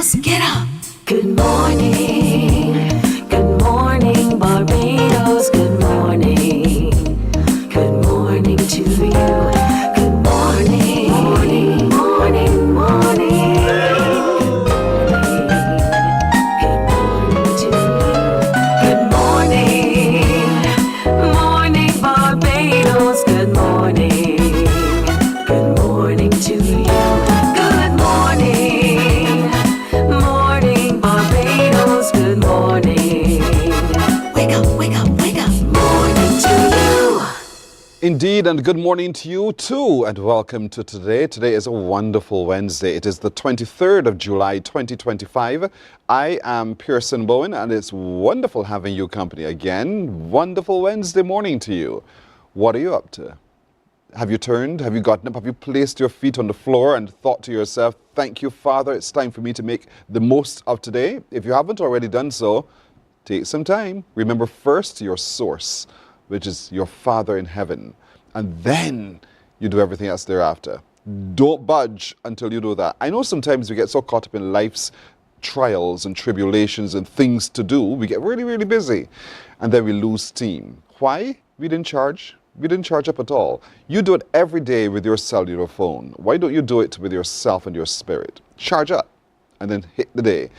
Barbados, get up. Good morning Barbados, good morning to you. Good morning, morning, morning, morning. Good morning to you. Good morning Barbados, good morning. Good morning to you. Good morning Barbados, good morning. Wake up, wake up, wake up. Morning to you. Indeed, and good morning to you too, and welcome to today. Today is a wonderful Wednesday. It is the 23rd of July, 2025. I am Pearson Bowen, and it's wonderful having you company again. Wonderful Wednesday morning to you. What are you up to? Have you turned? Have you gotten up? Have you placed your feet on the floor and thought to yourself, thank you, Father, it's time for me to make the most of today? If you haven't already done so, take some time. Remember first your source, which is your Father in heaven. And then you do everything else thereafter. Don't budge until you do that. I know sometimes we get so caught up in life's trials and tribulations and things to do. We get really, really busy. And then we lose steam. Why? We didn't charge. We didn't charge up at all. You do it every day with your cellular phone. Why don't you do it with yourself and your spirit? Charge up and then hit the day.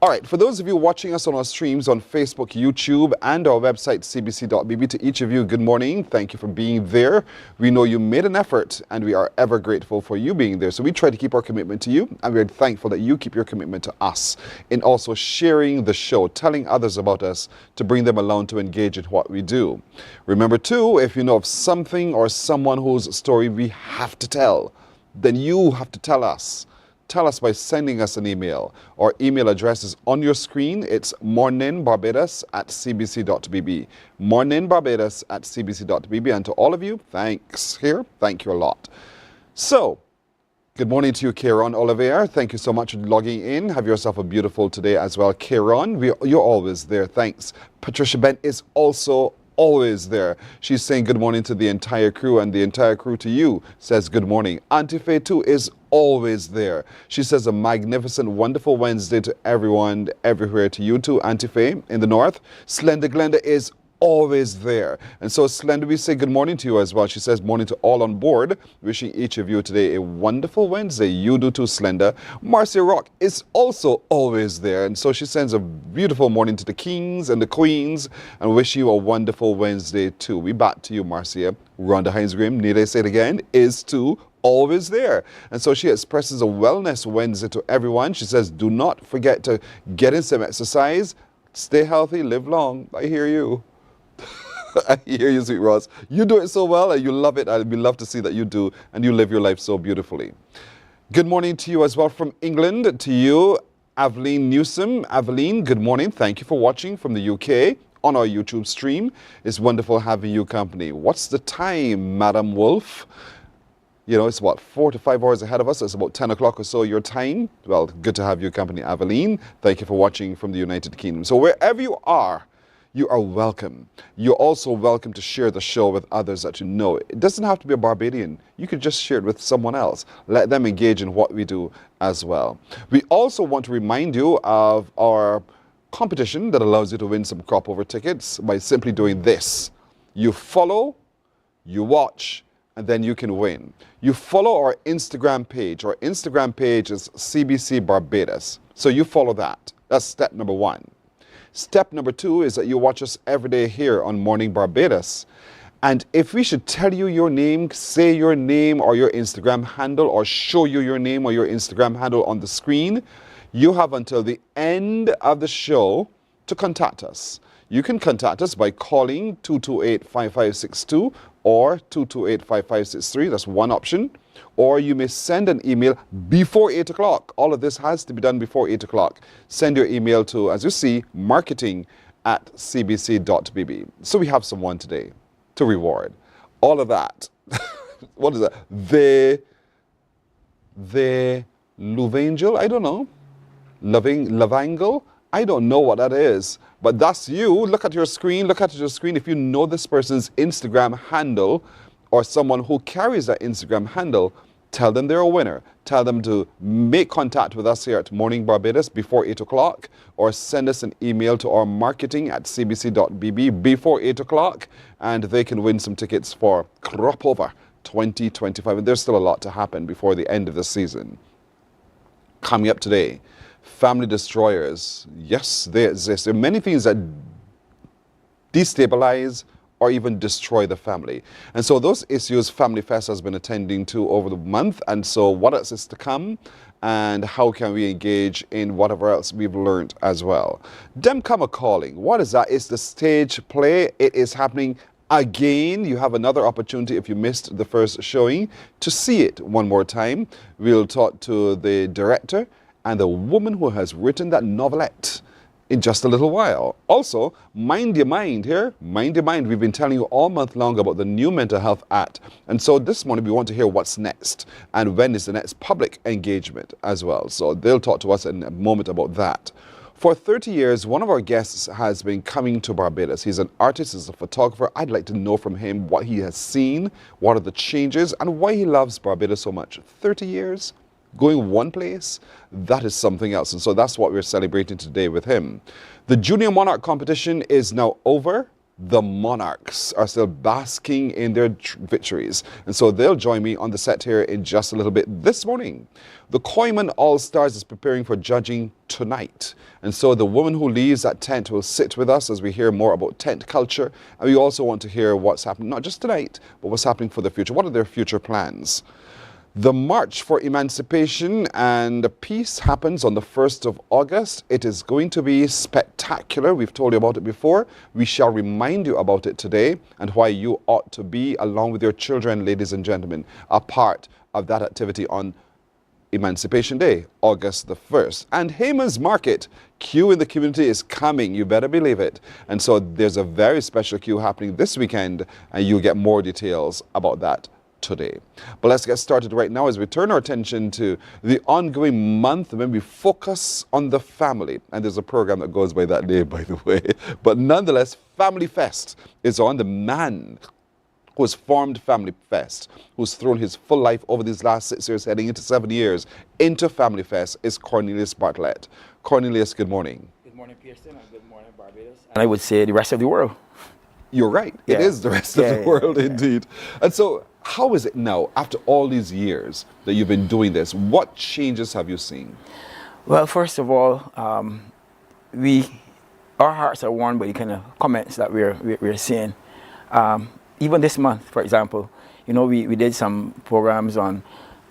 All right, for those of you watching us on our streams on Facebook, YouTube, and our website, cbc.bb, to each of you, good morning. Thank you for being there. We know you made an effort, and we are ever grateful for you being there. So we try to keep our commitment to you, and we're thankful that you keep your commitment to us in also sharing the show, telling others about us to bring them along to engage in what we do. Remember, too, if you know of something or someone whose story we have to tell, then you have to tell us. Tell us by sending us an email. Our email address is on your screen. It's morninbarbados@cbc.bb. morninbarbados@cbc.bb. And to all of you, thanks here. Thank you a lot. So, good morning to you, Kieran Olivier. Thank you so much for logging in. Have yourself a beautiful today as well, Kieran. You're always there. Thanks. Patricia Bent is also always there. She's saying good morning to the entire crew, and the entire crew to you says good morning. Auntie Faye too is always there. She says a magnificent, wonderful Wednesday to everyone, everywhere. To you too, Auntie Faye in the north. Slender Glenda is always there. And so Slender, we say good morning to you as well. She says morning to all on board. Wishing each of you today a wonderful Wednesday. You do too, Slender. Marcia Rock is also always there. And so she sends a beautiful morning to the kings and the queens and wish you a wonderful Wednesday too. We back to you, Marcia. Rhonda Hines-Grimm, need I say it again, is too always there. And so she expresses a wellness Wednesday to everyone. She says, do not forget to get in some exercise, stay healthy, live long. I hear you. I hear you, sweet Ross. You do it so well and you love it. We love to see that you do and you live your life so beautifully. Good morning to you as well from England. To you, Aveline Newsom. Aveline, good morning. Thank you for watching from the UK on our YouTube stream. It's wonderful having you company. What's the time, Madam Wolf? You know, it's what, 4 to 5 hours ahead of us. It's about 10 o'clock or so your time. Well, good to have you company, Aveline. Thank you for watching from the United Kingdom. So wherever you are welcome. You're also welcome to share the show with others that you know. It doesn't have to be a Barbadian. You could just share it with someone else. Let them engage in what we do as well. We also want to remind you of our competition that allows you to win some Cropover tickets by simply doing this. You follow, you watch, and then you can win. You follow our Instagram page. Our Instagram page is CBC Barbados. So you follow that. That's step number 1. Step number 2 is that you watch us every day here on Morning Barbados. And if we should tell you your name, say your name or your Instagram handle, or show you your name or your Instagram handle on the screen, you have until the end of the show to contact us. You can contact us by calling 228-5562 or 228-5563. That's one option. Or you may send an email before 8 o'clock. All of this has to be done before 8 o'clock. Send your email to, as you see, marketing@cbc.bb. So we have someone today to reward. All of that. What is that? The Louvangel? I don't know. Lavangle? I don't know what that is. But that's you. Look at your screen. Look at your screen. If you know this person's Instagram handle or someone who carries that Instagram handle, Tell them they're a winner. Tell them to make contact with us here at Mornin Barbados before 8 o'clock, or send us an email to our marketing at cbc.bb before 8 o'clock, and they can win some tickets for Cropover 2025. And there's still a lot to happen before the end of the season. Coming up today, family destroyers. Yes, they exist. There are many things that destabilize or even destroy the family. And so those issues Family Fest has been attending to over the month. And so what else is to come? And how can we engage in whatever else we've learned as well? Dem Come calling. What is that? It's the stage play. It is happening again. You have another opportunity if you missed the first showing to see it one more time. We'll talk to the director and the woman who has written that novelette in just a little while. Also, Mind Your Mind here. Mind Your Mind. We've been telling you all month long about the new Mental Health Act. And so this morning we want to hear what's next and when is the next public engagement as well. So they'll talk to us in a moment about that. For 30 years, one of our guests has been coming to Barbados. He's an artist, he's a photographer. I'd like to know from him what he has seen, what are the changes, and why he loves Barbados so much. 30 years? Going one place, that is something else. And so that's what we're celebrating today with him. The Junior Monarch competition is now over. The Monarchs are still basking in their victories. And so they'll join me on the set here in just a little bit this morning. The Kyman Allstars is preparing for judging tonight. And so the woman who leads that tent will sit with us as we hear more about tent culture. And we also want to hear what's happening, not just tonight, but what's happening for the future. What are their future plans? The March for Emancipation and Peace happens on the 1st of August. It is going to be spectacular. We've told you about it before. We shall remind you about it today and why you ought to be, along with your children, ladies and gentlemen, a part of that activity on Emancipation Day, August the 1st. And Heymans Market, queue in the community is coming. You better believe it. And so there's a very special queue happening this weekend, and you'll get more details about that today. But let's get started right now as we turn our attention to the ongoing month when we focus on the family. And there's a program that goes by that name, by the way. But nonetheless, Family Fest is on. The man who has formed Family Fest, who's thrown his full life over these last 6 years, heading into 7 years, into Family Fest, is Cornelius Bartlett. Cornelius, good morning. Good morning, Pearson, and good morning, Barbados. And I would say the rest of the world. You're right. Yeah. It is the rest of the world, indeed. And so, how is it now, after all these years that you've been doing this? What changes have you seen? Well, first of all, our hearts are warmed by the kind of comments that we're seeing. Even this month, for example, you know, we did some programs on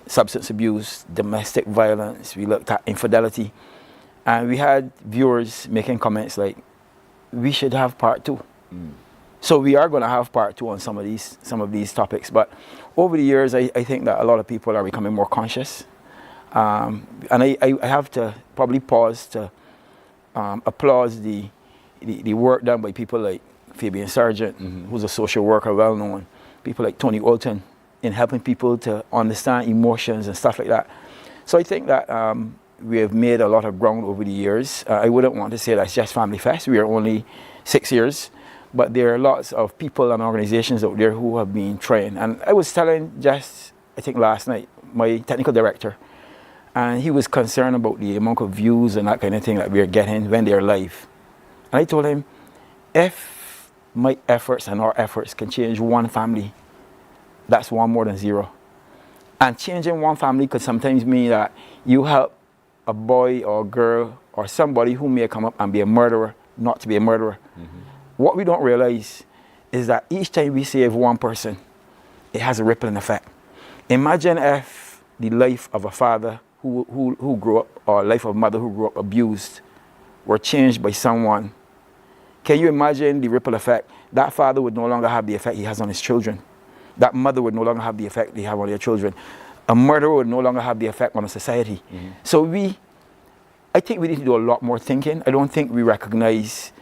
substance abuse, domestic violence. We looked at infidelity, and we had viewers making comments like, "We should have part 2." So we are going to have part 2 on some of these topics. But over the years, I think that a lot of people are becoming more conscious. And I have to probably pause to applaud the work done by people like Fabian Sargent, who's a social worker, well known. People like Tony Olton in helping people to understand emotions and stuff like that. So I think that we have made a lot of ground over the years. I wouldn't want to say that's just Family Fest. We are only 6 years. But there are lots of people and organizations out there who have been trying. And I was telling just, I think last night, my technical director, and he was concerned about the amount of views and that kind of thing that we're getting when they're live. And I told him, if my efforts and our efforts can change one family, that's one more than 0. And changing one family could sometimes mean that you help a boy or a girl or somebody who may come up and be a murderer not to be a murderer. What we don't realize is that each time we save one person, it has a rippling effect. Imagine if the life of a father who grew up, or life of a mother who grew up abused, were changed by someone. Can you imagine the ripple effect? That father would no longer have the effect he has on his children. That mother would no longer have the effect they have on their children. A murderer would no longer have the effect on a society. So I think we need to do a lot more thinking. I don't think we recognize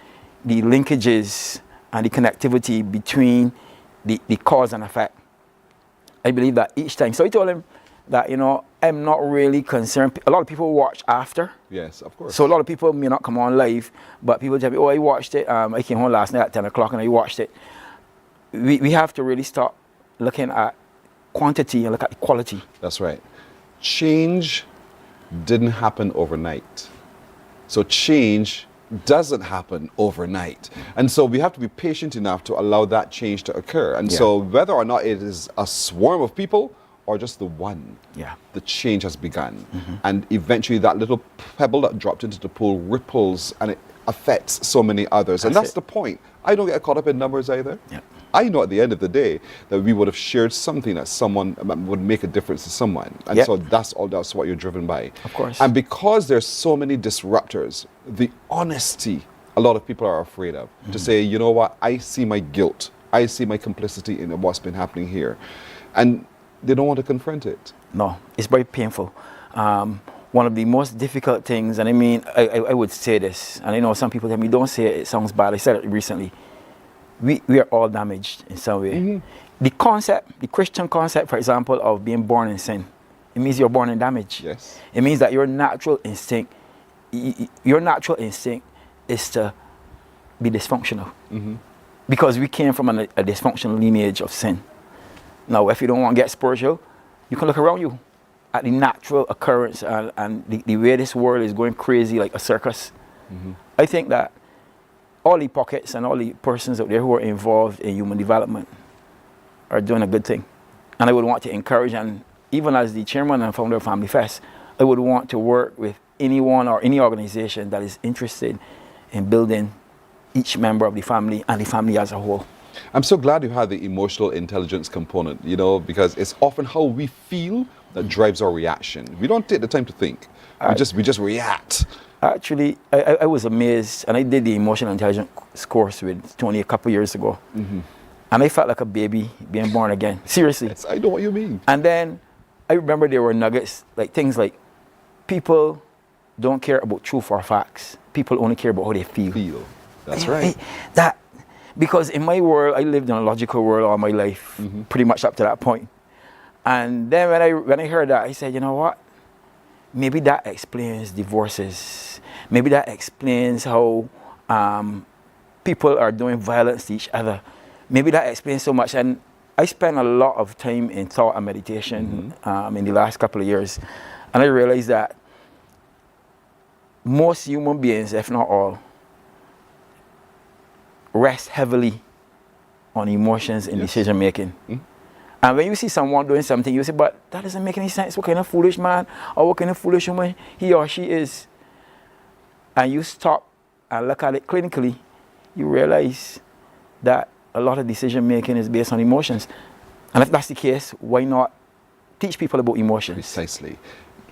the linkages and the connectivity between the cause and effect. I believe that each time. So I told him that, you know, I'm not really concerned. A lot of people watch after. Yes, of course. So a lot of people may not come on live, but people tell me, oh, I watched it. I came home last night at 10 o'clock and I watched it. We have to really stop looking at quantity and look at the quality. That's right. Change didn't happen overnight. So change doesn't happen overnight. And so we have to be patient enough to allow that change to occur. And so whether or not it is a swarm of people or just the one, the change has begun. And eventually that little pebble that dropped into the pool ripples and it affects so many others. And that's the point. I don't get caught up in numbers either. I know at the end of the day that we would have shared something that someone would make a difference to someone. And so that's what you're driven by. Of course. And because there's so many disruptors, the honesty a lot of people are afraid of, to say, you know what, I see my guilt. I see my complicity in what's been happening here. And they don't want to confront it. No, it's very painful. One of the most difficult things, and I mean, I would say this, and I know some people tell me, don't say it, it sounds bad. I said it recently. We are all damaged in some way. The concept, the Christian concept, for example, of being born in sin, it means you're born in damage. Yes. It means that your natural instinct is to be dysfunctional. Because we came from a dysfunctional lineage of sin. Now, if you don't want to get spiritual, you can look around you at the natural occurrence and the way this world is going crazy like a circus. I think that all the pockets and all the persons out there who are involved in human development are doing a good thing. And I would want to encourage, and even as the chairman and founder of Family Fest, I would want to work with anyone or any organization that is interested in building each member of the family and the family as a whole. I'm so glad you had the emotional intelligence component, you know, because it's often how we feel that drives our reaction. We don't take the time to think. We just react. Actually, I was amazed, and I did the emotional intelligence course with Tony a couple years ago. And I felt like a baby being born again. Seriously. Yes, I know what you mean. And then I remember there were nuggets, like things like people don't care about truth or facts. People only care about how they feel. That's right. That, because in my world, I lived in a logical world all my life, pretty much up to that point. And then when I heard that, I said, you know what? Maybe that explains divorces. Maybe that explains how people are doing violence to each other. Maybe that explains so much. And I spent a lot of time in thought and meditation in the last couple of years. And I realized that most human beings, if not all, rest heavily on emotions in decision making. And when you see someone doing something, you say, but that doesn't make any sense. What kind of foolish man or what kind of foolish woman he or she is? And you stop and look at it clinically, you realize that a lot of decision making is based on emotions. And if that's the case, why not teach people about emotions? Precisely.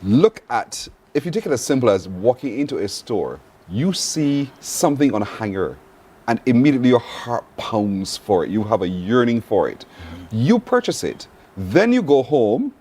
Look at, if you take it as simple as walking into a store, you see something on a hanger and immediately your heart pounds for it. You have a yearning for it. You purchase it. Then you go home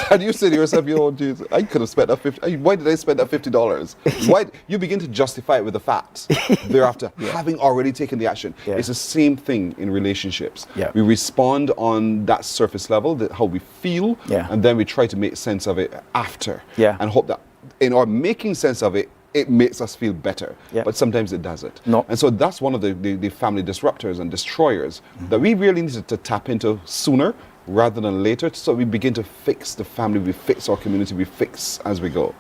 and you say to yourself, you know, geez, I could have spent that $50. Why did I spend that $50? Why? You begin to justify it with the facts thereafter, having already taken the action. It's the same thing in relationships. We respond on that surface level, how we feel, and then we try to make sense of it after. And hope that in our making sense of it, it makes us feel better, but sometimes it doesn't. And so that's one of the family disruptors and destroyers that we really need to tap into sooner rather than later, so we begin to fix the family, we fix our community, we fix as we go.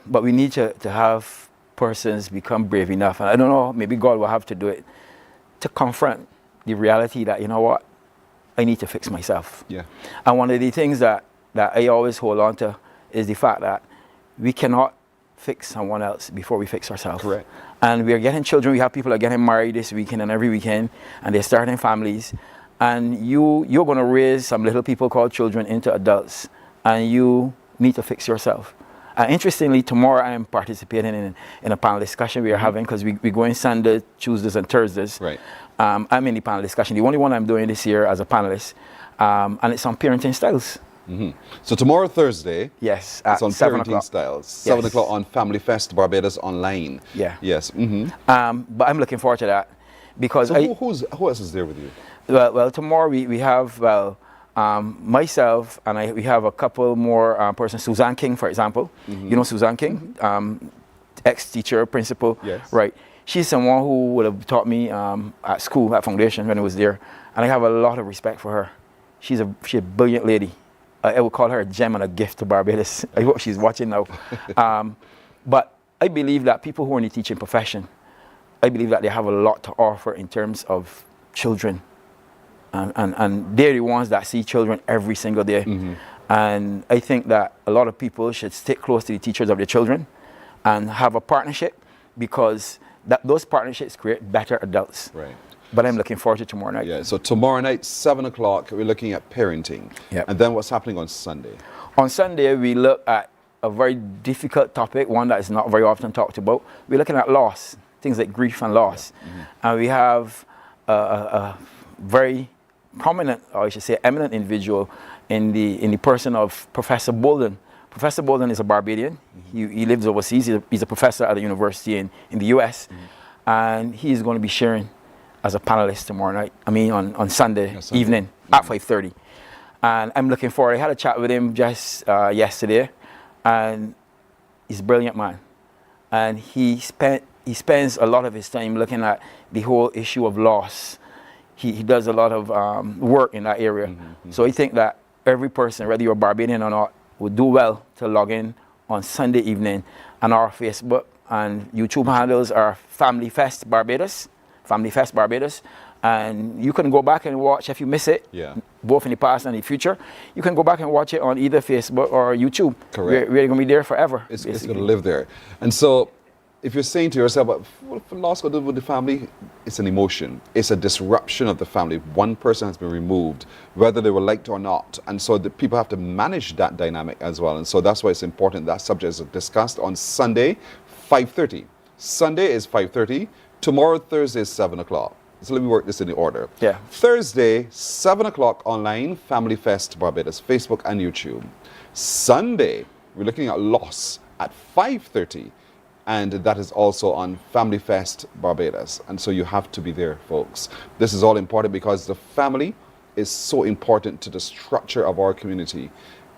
But we need to have persons become brave enough, and I don't know, maybe God will have to do it, to confront the reality that, you know what, I need to fix myself. And one of the things that I always hold on to is the fact that we cannot fix someone else before we fix ourselves. Correct. And we are getting children. We have people that are getting married this weekend and every weekend, and they're starting families. And you're going to raise some little people called children into adults, and you need to fix yourself. And interestingly, tomorrow I am participating in a panel discussion we are having, because we go in Sunday, Tuesdays, and Thursdays. I'm in the panel discussion, the only one I'm doing this year as a panelist, and it's on parenting styles. So tomorrow, Thursday, yes, it's on 7 parenting o'clock. styles. 7 o'clock on Family Fest Barbados online. Yes. But I'm looking forward to that, because so who else is there with you? Well, tomorrow we have myself, and we have a couple more persons. Suzanne King, for example. You know Suzanne King, ex-teacher, principal, right? She's someone who would have taught me at school, at Foundation, when I was there, and I have a lot of respect for her. she's a brilliant lady. I would call her a gem and a gift to Barbados. I hope she's watching now. But I believe that people who are in the teaching profession, I believe that they have a lot to offer in terms of children. And they're the ones that see children every single day. And I think that a lot of people should stick close to the teachers of their children and have a partnership, because those partnerships create better adults. Right. But I'm looking forward to tomorrow night. Yeah, so tomorrow night, 7 o'clock, we're looking at parenting. Yep. And then what's happening on Sunday? On Sunday, we look at a very difficult topic, one that is not very often talked about. We're looking at loss, things like grief and loss. And we have a very prominent, or I should say eminent individual in the person of Professor Bolden. Professor Bolden is a Barbadian. He lives overseas. He's a professor at a university in the US. And he's going to be sharing as a panelist tomorrow night. I mean, on Sunday evening at 5:30. And I'm looking forward. I had a chat with him just yesterday, and he's a brilliant man. And he spends a lot of his time looking at the whole issue of loss. He does a lot of work in that area. So I think that every person, whether you're Barbadian or not, would do well to log in on Sunday evening. And our Facebook and YouTube handles are Family Fest Barbados. Family Fest Barbados. And you can go back and watch, if you miss it, both in the past and the future, you can go back and watch it on either Facebook or YouTube. Correct. We're going to be there forever. It's going to live there. And so if you're saying to yourself, what loss got to do with the family? It's an emotion. It's a disruption of the family. One person has been removed, whether they were liked or not. And so the people have to manage that dynamic as well. And so that's why it's important that subject is discussed on Sunday, 5:30. Sunday is 5:30. Tomorrow, Thursday, is 7 o'clock. So let me work this in the order. Yeah. Thursday, 7 o'clock online, Family Fest Barbados, Facebook and YouTube. Sunday, we're looking at loss at 5:30. And that is also on Family Fest Barbados. And so you have to be there, folks. This is all important because the family is so important to the structure of our community.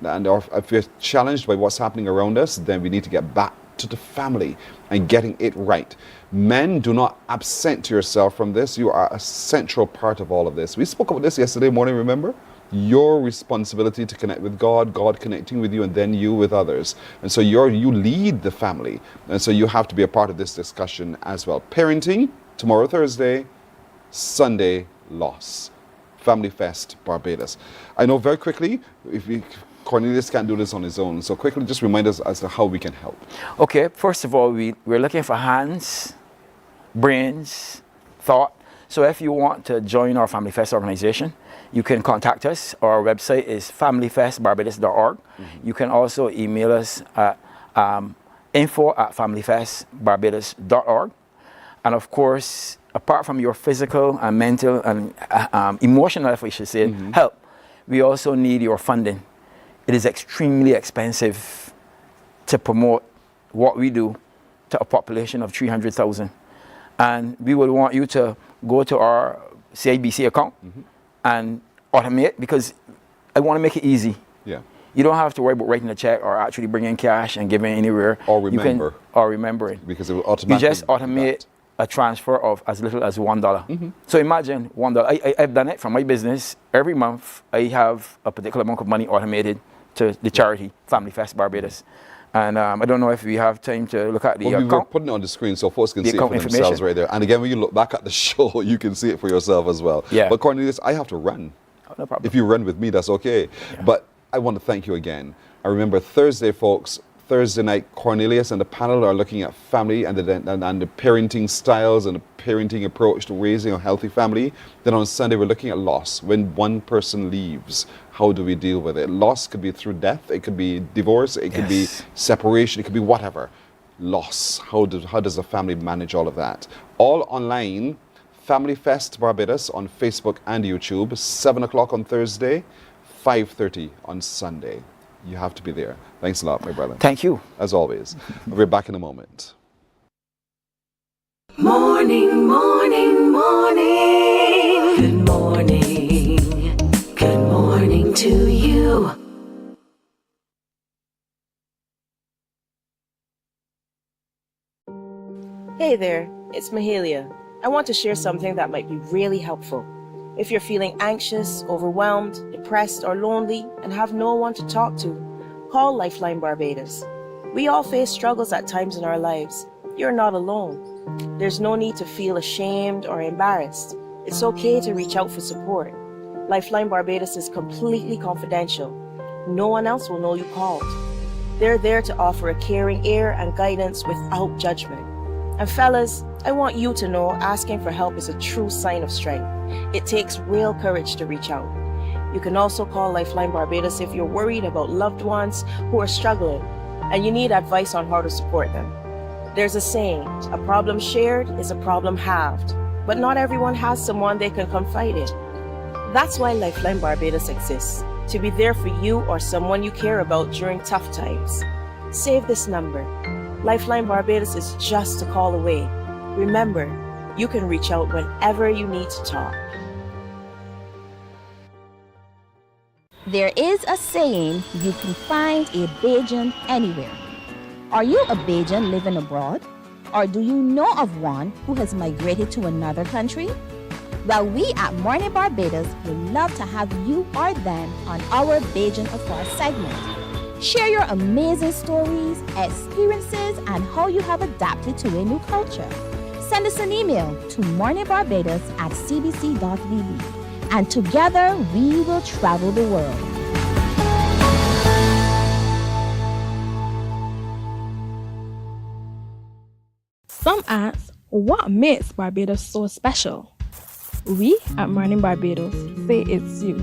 And if we're challenged by what's happening around us, then we need to get back to the family and getting it right. Men, do not absent yourself from this. You are a central part of all of this. We spoke about this yesterday morning, remember? Your responsibility to connect with God, God connecting with you, and then you with others. And so you lead the family. And so you have to be a part of this discussion as well. Parenting, tomorrow, Thursday. Sunday, loss. Family Fest Barbados. I know very quickly, Cornelius can't do this on his own. So quickly, just remind us as to how we can help. Okay, first of all, we're looking for hands, brains, thought. So if you want to join our Family Fest organization, you can contact us. Our website is familyfestbarbados.org. You can also email us at info@familyfestbarbados.org. And of course, apart from your physical and mental and emotional, if we should say, help, we also need your funding. It is extremely expensive to promote what we do to a population of 300,000. And we would want you to go to our CBC account and automate, because I want to make it easy. Yeah. You don't have to worry about writing a check or actually bringing cash and giving anywhere. Or remember. Or remembering. Because it will automatically. You just automate a transfer of as little as $1. So imagine $1. I've done it from my business. Every month I have a particular amount of money automated to the charity, Family Fest Barbados. And I don't know if we have time to look at the account. We're putting it on the screen so folks can see it for themselves right there. And again, when you look back at the show, you can see it for yourself as well. Yeah. But Cornelius, I have to run. Oh, no problem. If you run with me, that's okay. Yeah. But I want to thank you again. I remember Thursday, folks, Thursday night, Cornelius and the panel are looking at family and the parenting styles and the parenting approach to raising a healthy family. Then on Sunday, we're looking at loss. When one person leaves, how do we deal with it? Loss could be through death. It could be divorce. It could be separation. It could be whatever. Loss. How does a family manage all of that? All online. Family Fest Barbados on Facebook and YouTube. 7 o'clock on Thursday, 5:30 on Sunday. You have to be there. Thanks a lot, my brother. Thank you. As always. We're back in a moment. Morning, morning, morning. Good morning. Good morning to you. Hey there, it's Mahalia. I want to share something that might be really helpful. If you're feeling anxious, overwhelmed, depressed, or lonely and have no one to talk to, call Lifeline Barbados. We all face struggles at times in our lives. You're not alone. There's no need to feel ashamed or embarrassed. It's okay to reach out for support. Lifeline Barbados is completely confidential. No one else will know you called. They're there to offer a caring ear and guidance without judgment. And fellas, I want you to know asking for help is a true sign of strength. It takes real courage to reach out. You can also call Lifeline Barbados if you're worried about loved ones who are struggling and you need advice on how to support them. There's a saying, a problem shared is a problem halved, but not everyone has someone they can confide in. That's why Lifeline Barbados exists, to be there for you or someone you care about during tough times. Save this number. Lifeline Barbados is just a call away. Remember, you can reach out whenever you need to talk. There is a saying, you can find a Bajan anywhere. Are you a Bajan living abroad? Or do you know of one who has migrated to another country? Well, we at Mornin Barbados would love to have you or them on our Bajan Afar segment. Share your amazing stories, experiences, and how you have adapted to a new culture. Send us an email to morninbarbados@cbc.bb, and together we will travel the world. Some ask, what makes Barbados so special? We at Mornin Barbados say it's you,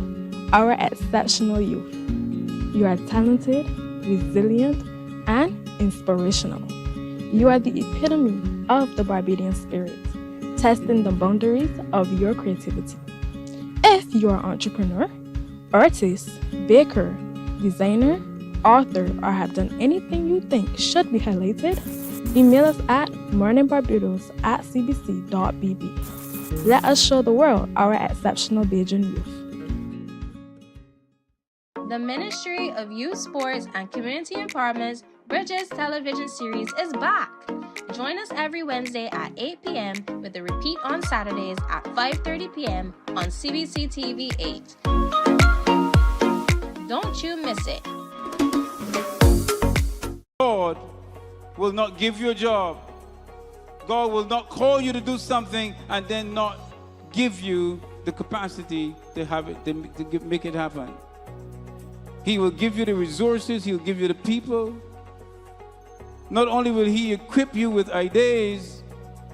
our exceptional youth. You are talented, resilient, and inspirational. You are the epitome of the Barbadian spirit, testing the boundaries of your creativity. If you are an entrepreneur, artist, baker, designer, author, or have done anything you think should be highlighted, email us at morninbarbados@cbc.bb. Let us show the world our exceptional Bajan youth. The Ministry of Youth, Sports and Community Empowerment's Bridges television series is back. Join us every Wednesday at 8 p.m. with a repeat on Saturdays at 5:30 p.m. on CBC TV 8. Don't you miss it. God will not give you a job. God will not call you to do something and then not give you the capacity to have it, to make it happen. He will give you the resources, he'll give you the people. Not only will he equip you with ideas,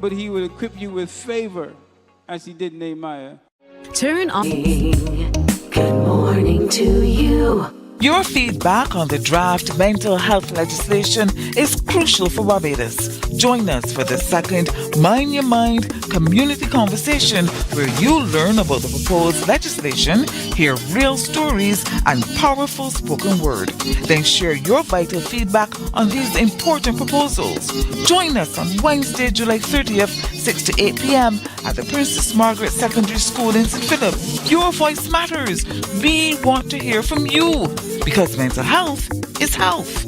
but he will equip you with favor, as he did Nehemiah. Turn on. Good morning to you. Your feedback on the draft mental health legislation is crucial for Barbados. Join us for the second Mind Your Mind community conversation where you learn about the proposed legislation, hear real stories and powerful spoken word. Then share your vital feedback on these important proposals. Join us on Wednesday, July 30th, 6 to 8 p.m. at the Princess Margaret Secondary School in St. Philip. Your voice matters. We want to hear from you. Because mental health is health.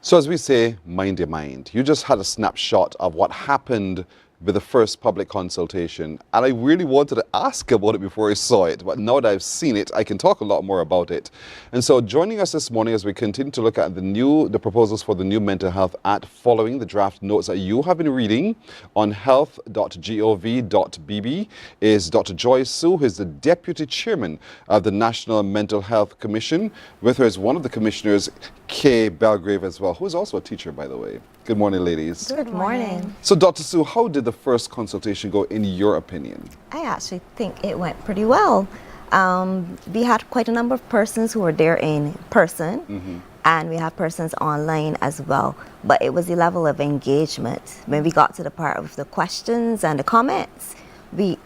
So as we say, mind your mind. You just had a snapshot of what happened with the first public consultation, and I really wanted to ask about it before I saw it, but now that I've seen it, I can talk a lot more about it. And so joining us this morning as we continue to look at the proposals for the new Mental Health Act following the draft notes that you have been reading on health.gov.bb is Dr. Joy Sue, who is the Deputy Chairman of the National Mental Health Commission. With her is one of the commissioners, Kay Belgrave as well, who is also a teacher, by the way. Good morning, ladies. Good morning. So, Dr. Sue, how did the first consultation go in your opinion? I actually think it went pretty well. We had quite a number of persons who were there in person, and we have persons online as well. But it was the level of engagement. When we got to the part of the questions and the comments,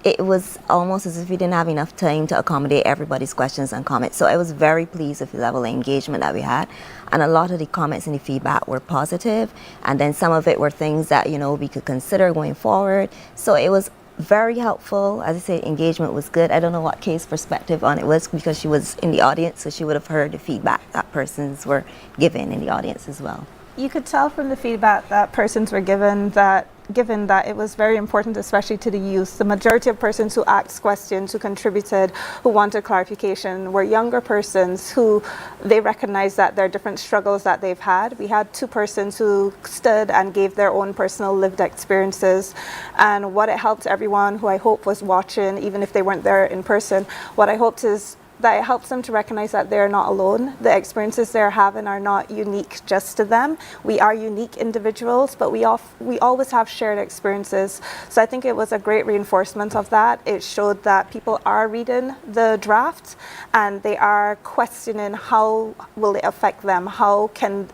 it was almost as if we didn't have enough time to accommodate everybody's questions and comments. So I was very pleased with the level of engagement that we had. And a lot of the comments and the feedback were positive. And then some of it were things that, we could consider going forward. So it was very helpful. As I say, engagement was good. I don't know what Kay's perspective on it was because she was in the audience, so she would have heard the feedback that persons were given in the audience as well. You could tell from the feedback that persons were given that it was very important, especially to the youth. The majority of persons who asked questions, who contributed, who wanted clarification, were younger persons who they recognized that there are different struggles that they've had. We had 2 persons who stood and gave their own personal lived experiences, and what it helped everyone who I hope was watching, even if they weren't there in person, what I hoped is that it helps them to recognize that they're not alone. The experiences they're having are not unique just to them. We are unique individuals, but we always have shared experiences. So I think it was a great reinforcement of that. It showed that people are reading the draft and they are questioning how will it affect them? How can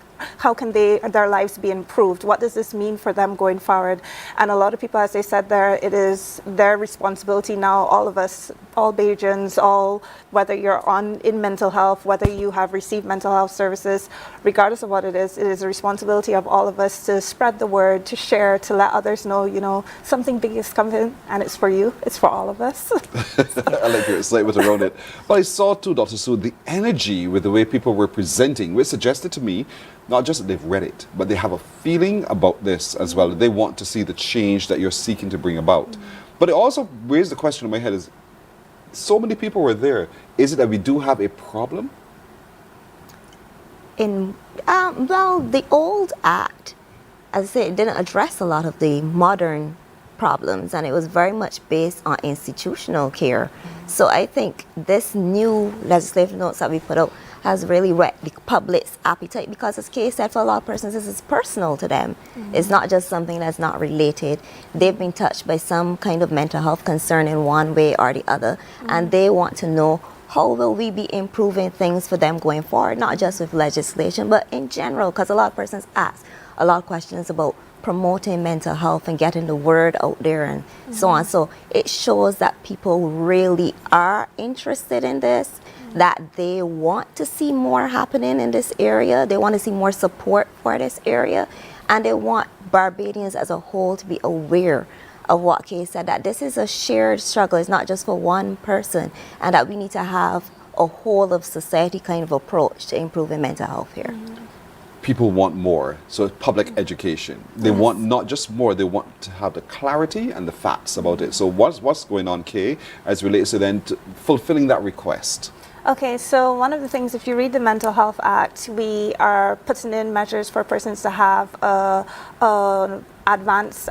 their lives be improved? What does this mean for them going forward? And a lot of people, as they said there, it is their responsibility now, all of us, all Bajans, whether you're in mental health, whether you have received mental health services, regardless of what it is a responsibility of all of us to spread the word, to share, to let others know, something big is coming and it's for you, it's for all of us. I like your excitement around it. But I saw too, Dr. Sue, the energy with the way people were presenting, which suggested to me not just that they've read it, but they have a feeling about this as well. They want to see the change that you're seeking to bring about. But it also raised the question in my head is, so many people were there. Is it that we do have a problem? Well, the old act, as I say, it didn't address a lot of the modern problems, and it was very much based on institutional care. So I think this new legislative notes that we put out has really whet the public's appetite, because as Kay said, for a lot of persons, this is personal to them. It's not just something that's not related. They've been touched by some kind of mental health concern in one way or the other, and they want to know how will we be improving things for them going forward, not just with legislation, but in general, because a lot of persons ask a lot of questions about promoting mental health and getting the word out there and so on. So it shows that people really are interested in this, that they want to see more happening in this area. They want to see more support for this area, and they want Barbadians as a whole to be aware of what Kay said, that this is a shared struggle. It's not just for one person, and that we need to have a whole of society kind of approach to improving mental health here. People want more, so it's public education. They want not just more, they want to have the clarity and the facts about it. So what's going on, Kay, as relates to then to fulfilling that request? Okay, so one of the things, if you read the Mental Health Act, we are putting in measures for persons to have advance,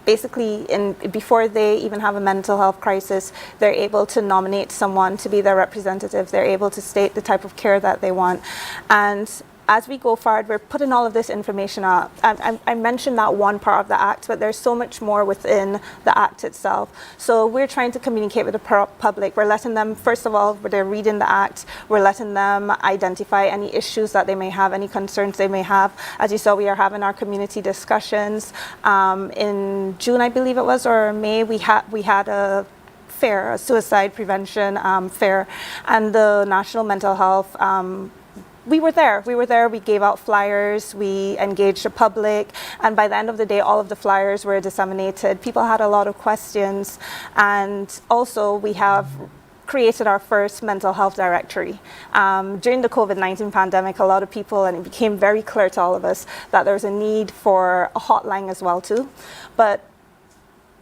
basically before they even have a mental health crisis, they're able to nominate someone to be their representative. They're able to state the type of care that they want. And as we go forward, we're putting all of this information out. I mentioned that one part of the Act, but there's so much more within the Act itself. So we're trying to communicate with the public. We're letting them, first of all, when they're reading the Act, we're letting them identify any issues that they may have, any concerns they may have. As you saw, we are having our community discussions. In June, I believe it was, or May, we had a fair, a suicide prevention fair, and the National Mental Health we were there, we gave out flyers, we engaged the public, and by the end of the day, all of the flyers were disseminated. People had a lot of questions, and also we have created our first mental health directory. During the COVID-19 pandemic, a lot of people, and it became very clear to all of us, that there's a need for a hotline as well too. But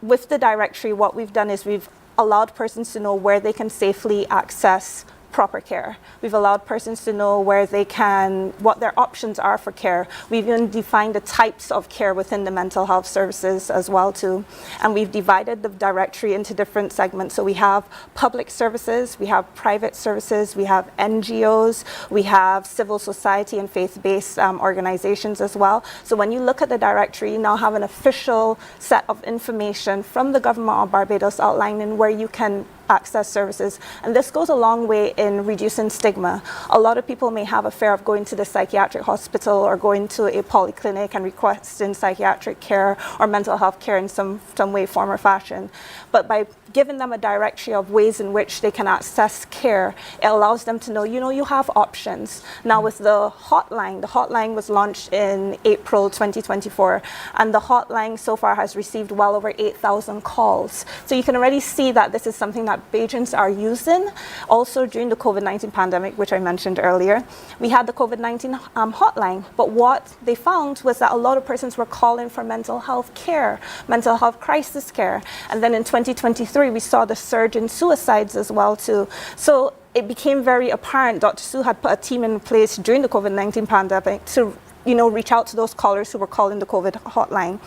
with the directory, what we've done is we've allowed persons to know where they can safely access proper care. We've allowed persons to know where they can, what their options are for care. We've even defined the types of care within the mental health services as well too. And we've divided the directory into different segments. So we have public services, we have private services, we have NGOs, we have civil society and faith-based organizations as well. So when you look at the directory, you now have an official set of information from the government of Barbados outlining where you can access services. And this goes a long way in reducing stigma. A lot of people may have a fear of going to the psychiatric hospital or going to a polyclinic and requesting psychiatric care or mental health care in some way, form, or fashion. But by giving them a directory of ways in which they can access care, it allows them to know, you have options. Now with the hotline was launched in April 2024, and the hotline so far has received well over 8,000 calls. So you can already see that this is something that that Bajans are using. Also during the COVID-19 pandemic, which I mentioned earlier, we had the COVID-19 hotline. But what they found was that a lot of persons were calling for mental health care, mental health crisis care. And then in 2023, we saw the surge in suicides as well too. So it became very apparent Dr. Sue had put a team in place during the COVID-19 pandemic to reach out to those callers who were calling the COVID hotline.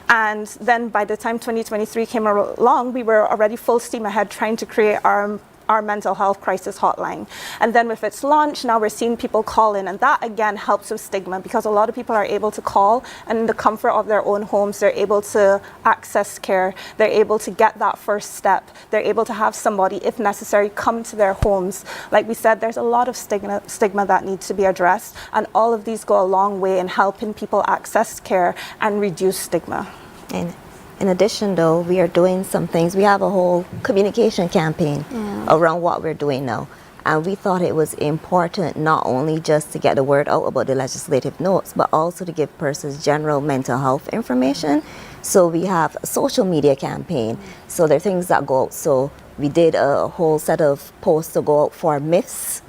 And then by the time 2023 came along, we were already full steam ahead trying to create our mental health crisis hotline. And then with its launch, now we're seeing people call in, and that again helps with stigma, because a lot of people are able to call, and in the comfort of their own homes, they're able to access care, they're able to get that first step, they're able to have somebody, if necessary, come to their homes. Like we said, there's a lot of stigma that needs to be addressed, and all of these go a long way in helping people access care and reduce stigma. And in addition, though, we are doing some things. We have a whole communication campaign around what we're doing now. And we thought it was important not only just to get the word out about the legislative notes, but also to give persons general mental health information. So we have a social media campaign. So there are things that go out. So we did a whole set of posts to go out for myths,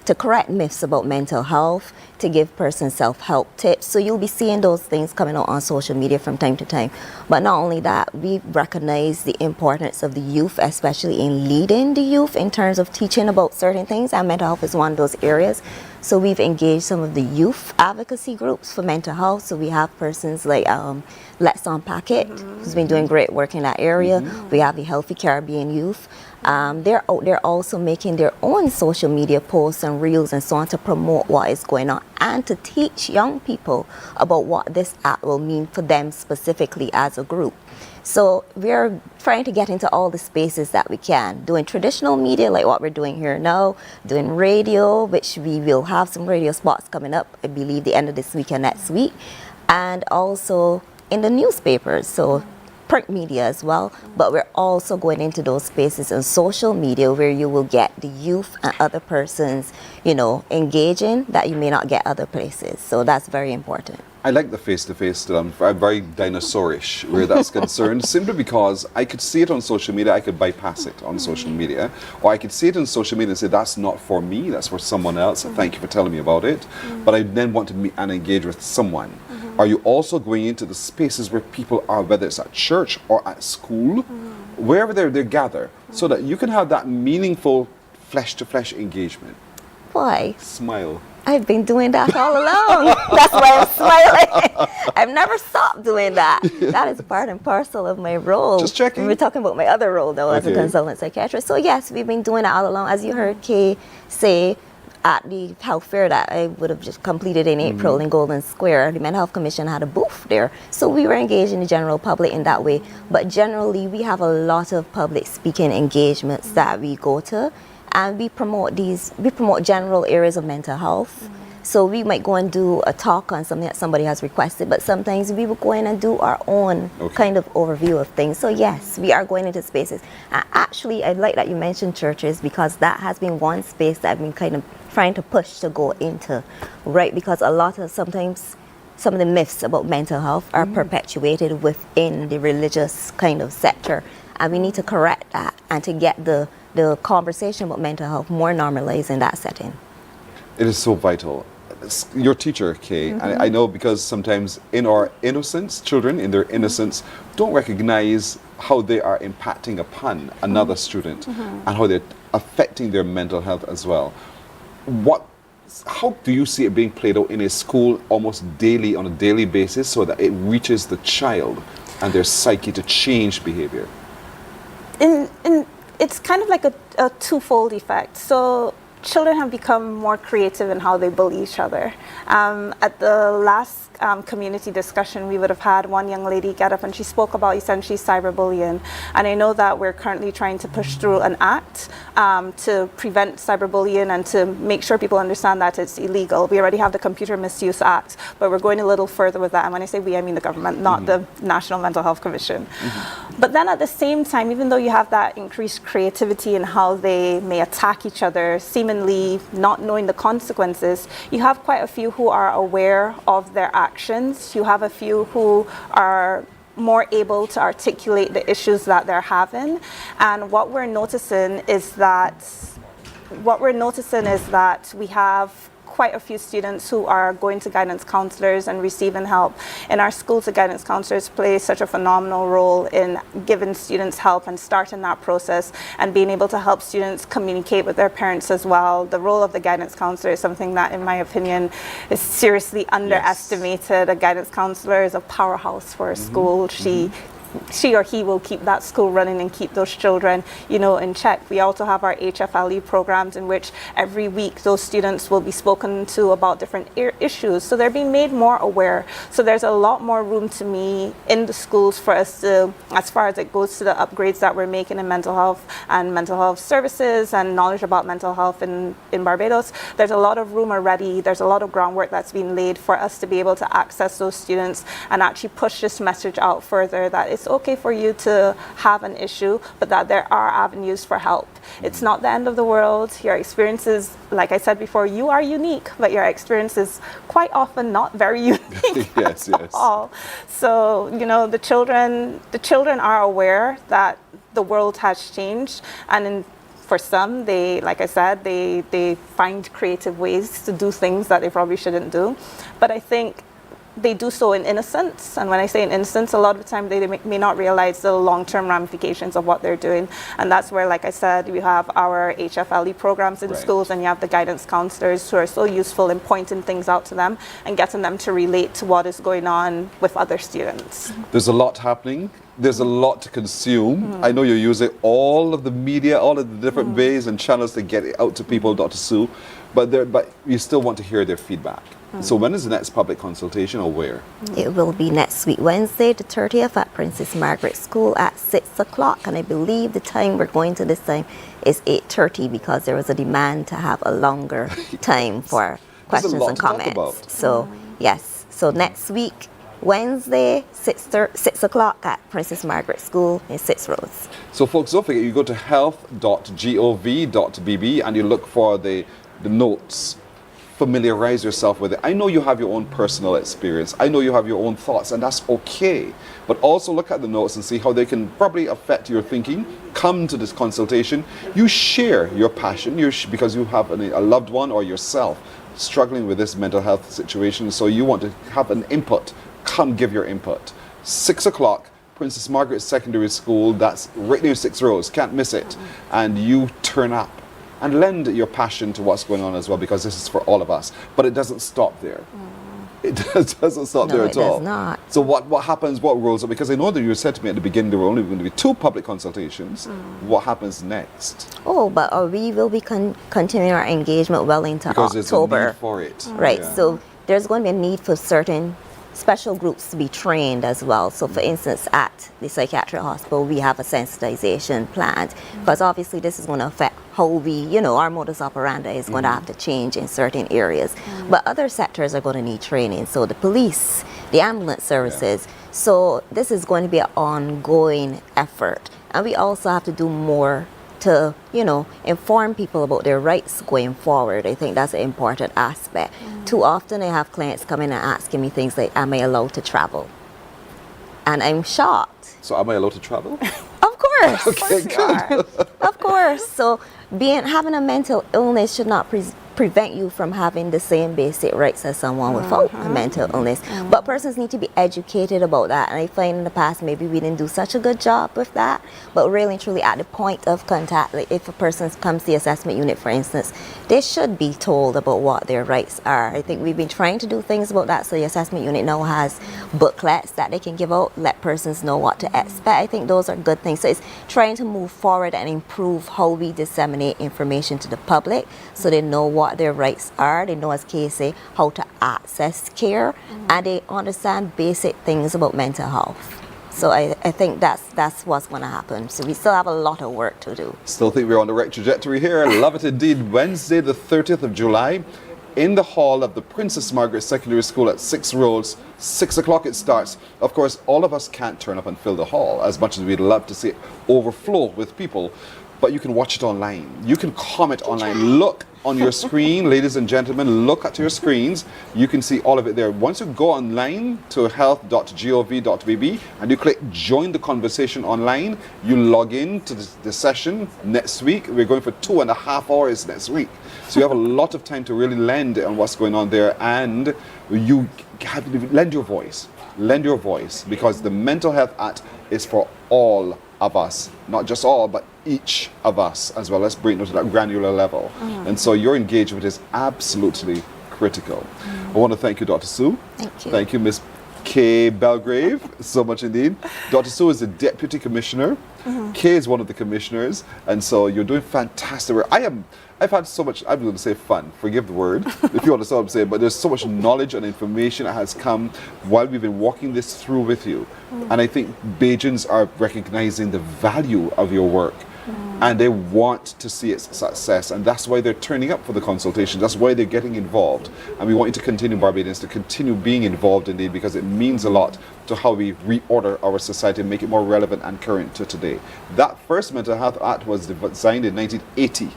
to correct myths about mental health, to give persons self-help tips. So you'll be seeing those things coming out on social media from time to time. But not only that, we recognize the importance of the youth, especially in leading the youth in terms of teaching about certain things, and mental health is one of those areas. So we've engaged some of the youth advocacy groups for mental health. So we have persons like Let's Unpack It, who's been doing great work in that area. We have the Healthy Caribbean Youth. They're out there also making their own social media posts and reels and so on to promote what is going on and to teach young people about what this act will mean for them specifically as a group. So we're trying to get into all the spaces that we can, doing traditional media like what we're doing here now, doing radio, which we will have some radio spots coming up, I believe the end of this week and next week, and also in the newspapers. So print media as well, but we're also going into those spaces on social media where you will get the youth and other persons, engaging that you may not get other places. So that's very important. I like the face-to-face that I'm very dinosaurish where that's concerned, simply because I could see it on social media, I could bypass it on social media, or I could see it on social media and say, that's not for me, that's for someone else, thank you for telling me about it, but I then want to meet and engage with someone. Are you also going into the spaces where people are, whether it's at church or at school, wherever they gather, so that you can have that meaningful flesh-to-flesh engagement? Why? Smile. I've been doing that all along. That's why I'm smiling. I've never stopped doing that. That is part and parcel of my role. Just checking. We're talking about my other role, though, as a consultant psychiatrist. So yes, we've been doing that all along. As you heard Kay say at the health fair that I would have just completed in April in Golden Square, the Mental Health Commission had a booth there. So we were engaging the general public in that way. But generally, we have a lot of public speaking engagements that we go to. And we promote general areas of mental health. So we might go and do a talk on something that somebody has requested, but sometimes we will go in and do our own kind of overview of things. So yes, we are going into spaces. And actually, I like that you mentioned churches, because that has been one space that I've been kind of trying to push to go into, right? Because sometimes some of the myths about mental health are perpetuated within the religious kind of sector. And we need to correct that and to get the conversation about mental health more normalized in that setting. It is so vital. Your teacher, Kay, I know, because sometimes in our innocence, children in their innocence don't recognize how they are impacting upon another student and how they're affecting their mental health as well. How do you see it being played out in a school almost daily, on a daily basis, so that it reaches the child and their psyche to change behavior? It's kind of like a twofold effect. So children have become more creative in how they bully each other. At the last community discussion, we would have had one young lady get up and she spoke about essentially cyberbullying. And I know that we're currently trying to push through an act to prevent cyberbullying and to make sure people understand that it's illegal. We already have the Computer Misuse Act, but we're going a little further with that. And when I say we, I mean the government, not the National Mental Health Commission. But then at the same time, even though you have that increased creativity in how they may attack each other, seemingly not knowing the consequences, you have quite a few who are aware of their actions. You have a few who are more able to articulate the issues that they're having. And what we're noticing is that we have quite a few students who are going to guidance counselors and receiving help. In our schools, the guidance counselors play such a phenomenal role in giving students help and starting that process and being able to help students communicate with their parents as well. The role of the guidance counselor is something that, in my opinion, is seriously underestimated. A guidance counselor is a powerhouse for a school. She or he will keep that school running and keep those children, in check. We also have our HFLE programs in which every week those students will be spoken to about different issues. So they're being made more aware. So there's a lot more room to me in the schools for us to, as far as it goes to the upgrades that we're making in mental health and mental health services and knowledge about mental health in Barbados. There's a lot of room already. There's a lot of groundwork that's been laid for us to be able to access those students and actually push this message out further that it's okay for you to have an issue, but that there are avenues for help. It's not the end of the world. Your experiences, like I said before, you are unique, but your experience is quite often not very unique yes. at all. So, the children are aware that the world has changed, and for some, like I said, they find creative ways to do things that they probably shouldn't do. But I think they do so in innocence, and when I say in innocence, a lot of the time they may not realize the long-term ramifications of what they're doing, and that's where, like I said, we have our HFLE programs in schools, and you have the guidance counselors who are so useful in pointing things out to them and getting them to relate to what is going on with other students. There's a lot happening. There's a lot to consume. I know you're using all of the media, all of the different ways and channels to get it out to people, Dr. Sue, but you still want to hear their feedback. So when is the next public consultation, or where? It will be next week, Wednesday the 30th at Princess Margaret School at 6 o'clock. And I believe the time we're going to this time is 8:30 because there was a demand to have a longer time for questions and comments. So, yes. So next week, Wednesday, 6 o'clock at Princess Margaret School in 6 Roads. So folks, don't forget, you go to health.gov.bb and you look for the notes. Familiarize yourself with it. I know you have your own personal experience. I know you have your own thoughts, and that's okay. But also look at the notes and see how they can probably affect your thinking. Come to this consultation. You share your passion because you have a loved one or yourself struggling with this mental health situation, so you want to have an input. Come give your input. 6 o'clock, Princess Margaret Secondary School. That's right near 6 Roads. Can't miss it. And you turn up and lend your passion to what's going on as well, because this is for all of us. But it doesn't stop there. It doesn't stop there at all. No, it does not. So what happens, what rolls up? Because I know that you said to me at the beginning there were only going to be 2 public consultations. What happens next? Oh, but we will be continuing our engagement well into because October. There's a need for it. Right, Yeah. so there's going to be a need for certain special groups to be trained as well. So for instance, at the psychiatric hospital, we have a sensitization plan, because obviously this is going to affect how we, our modus operandi is going to have to change in certain areas. But other sectors are going to need training. So the police, the ambulance services. So this is going to be an ongoing effort. And we also have to do more to, inform people about their rights going forward. I think that's an important aspect. Too often I have clients come in and asking me things like, am I allowed to travel? And I'm shocked. So am I allowed to travel? Of course. Okay, good. Of course. So having a mental illness should not prevent you from having the same basic rights as someone without a mental illness. But persons need to be educated about that. And I find in the past maybe we didn't do such a good job with that. But really and truly at the point of contact, like if a person comes to the assessment unit, for instance, they should be told about what their rights are. I think we've been trying to do things about that. So the assessment unit now has booklets that they can give out, let persons know what to expect. I think those are good things. So it's trying to move forward and improve how we disseminate information to the public so they know what their rights are. They know, as Kay say, how to access care, and they understand basic things about mental health. So I think that's what's going to happen. So we still have a lot of work to do. Still think we're on the right trajectory here. Love it indeed. Wednesday the 30th of July in the hall of the Princess Margaret Secondary School at 6 Roads. 6 o'clock it starts. Of course, all of us can't turn up and fill the hall as much as we'd love to see it overflow with people. but you can watch it online. You can comment online. Look on your screen, ladies and gentlemen, look at your screens. You can see all of it there. Once you go online to health.gov.bb and you click join the conversation online, you log in to the session next week. We're going for 2.5 hours next week. So you have a lot of time to really lend on what's going on there, and you lend your voice. Lend your voice, because the Mental Health Act is for all of us, not just all, but each of us as well. Let's bring it to that granular level. And so your engagement is absolutely critical. I want to thank you, Dr. Sue. Thank you. Thank you, Ms. Kay Belgrave, so much indeed. Dr. Sue is the Deputy Commissioner. Kay is one of the commissioners, and so you're doing fantastic work. I've had so much, I'm going to say fun, forgive the word, if you understand what I'm saying, but there's so much knowledge and information that has come while we've been walking this through with you. And I think Bajans are recognizing the value of your work. And they want to see its success, and that's why they're turning up for the consultation. That's why they're getting involved, and we want you to continue, Barbadians, to continue being involved indeed, because it means a lot to how we reorder our society and make it more relevant and current to today. That first Mental Health Act was designed in 1980.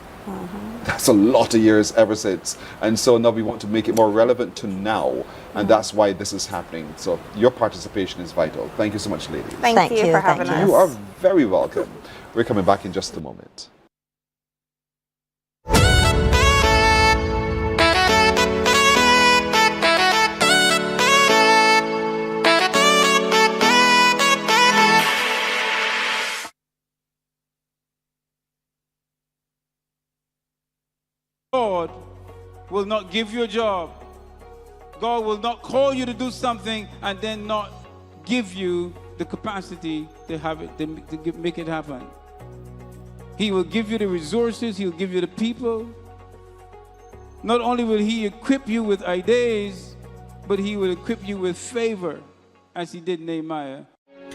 That's a lot of years ever since, and so now we want to make it more relevant to now, and that's why this is happening. So your participation is vital. Thank you so much, ladies. Thank you for having us. You are very welcome. We're coming back in just a moment. God will not give you a job. God will not call you to do something and then not give you the capacity to have it, to make it happen. He will give you the resources, he'll give you the people. Not only will he equip you with ideas, but he will equip you with favor, as he did Nehemiah.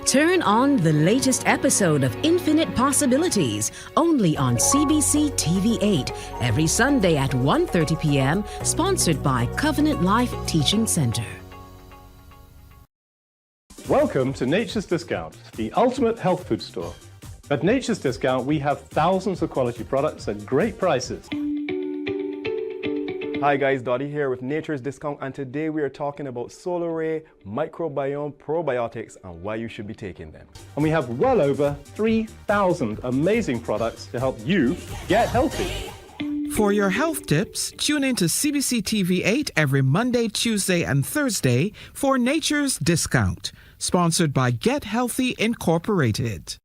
Turn on the latest episode of Infinite Possibilities, only on CBC TV8, every Sunday at 1:30 p.m., sponsored by Covenant Life Teaching Center. Welcome to Nature's Discount, the ultimate health food store. At Nature's Discount, we have thousands of quality products at great prices. Hi guys, Dottie here with Nature's Discount, and today we are talking about Solar Ray Microbiome Probiotics and why you should be taking them. And we have well over 3,000 amazing products to help you get healthy. For your health tips, tune in to CBC TV8 every Monday, Tuesday, and Thursday for Nature's Discount, sponsored by Get Healthy Incorporated.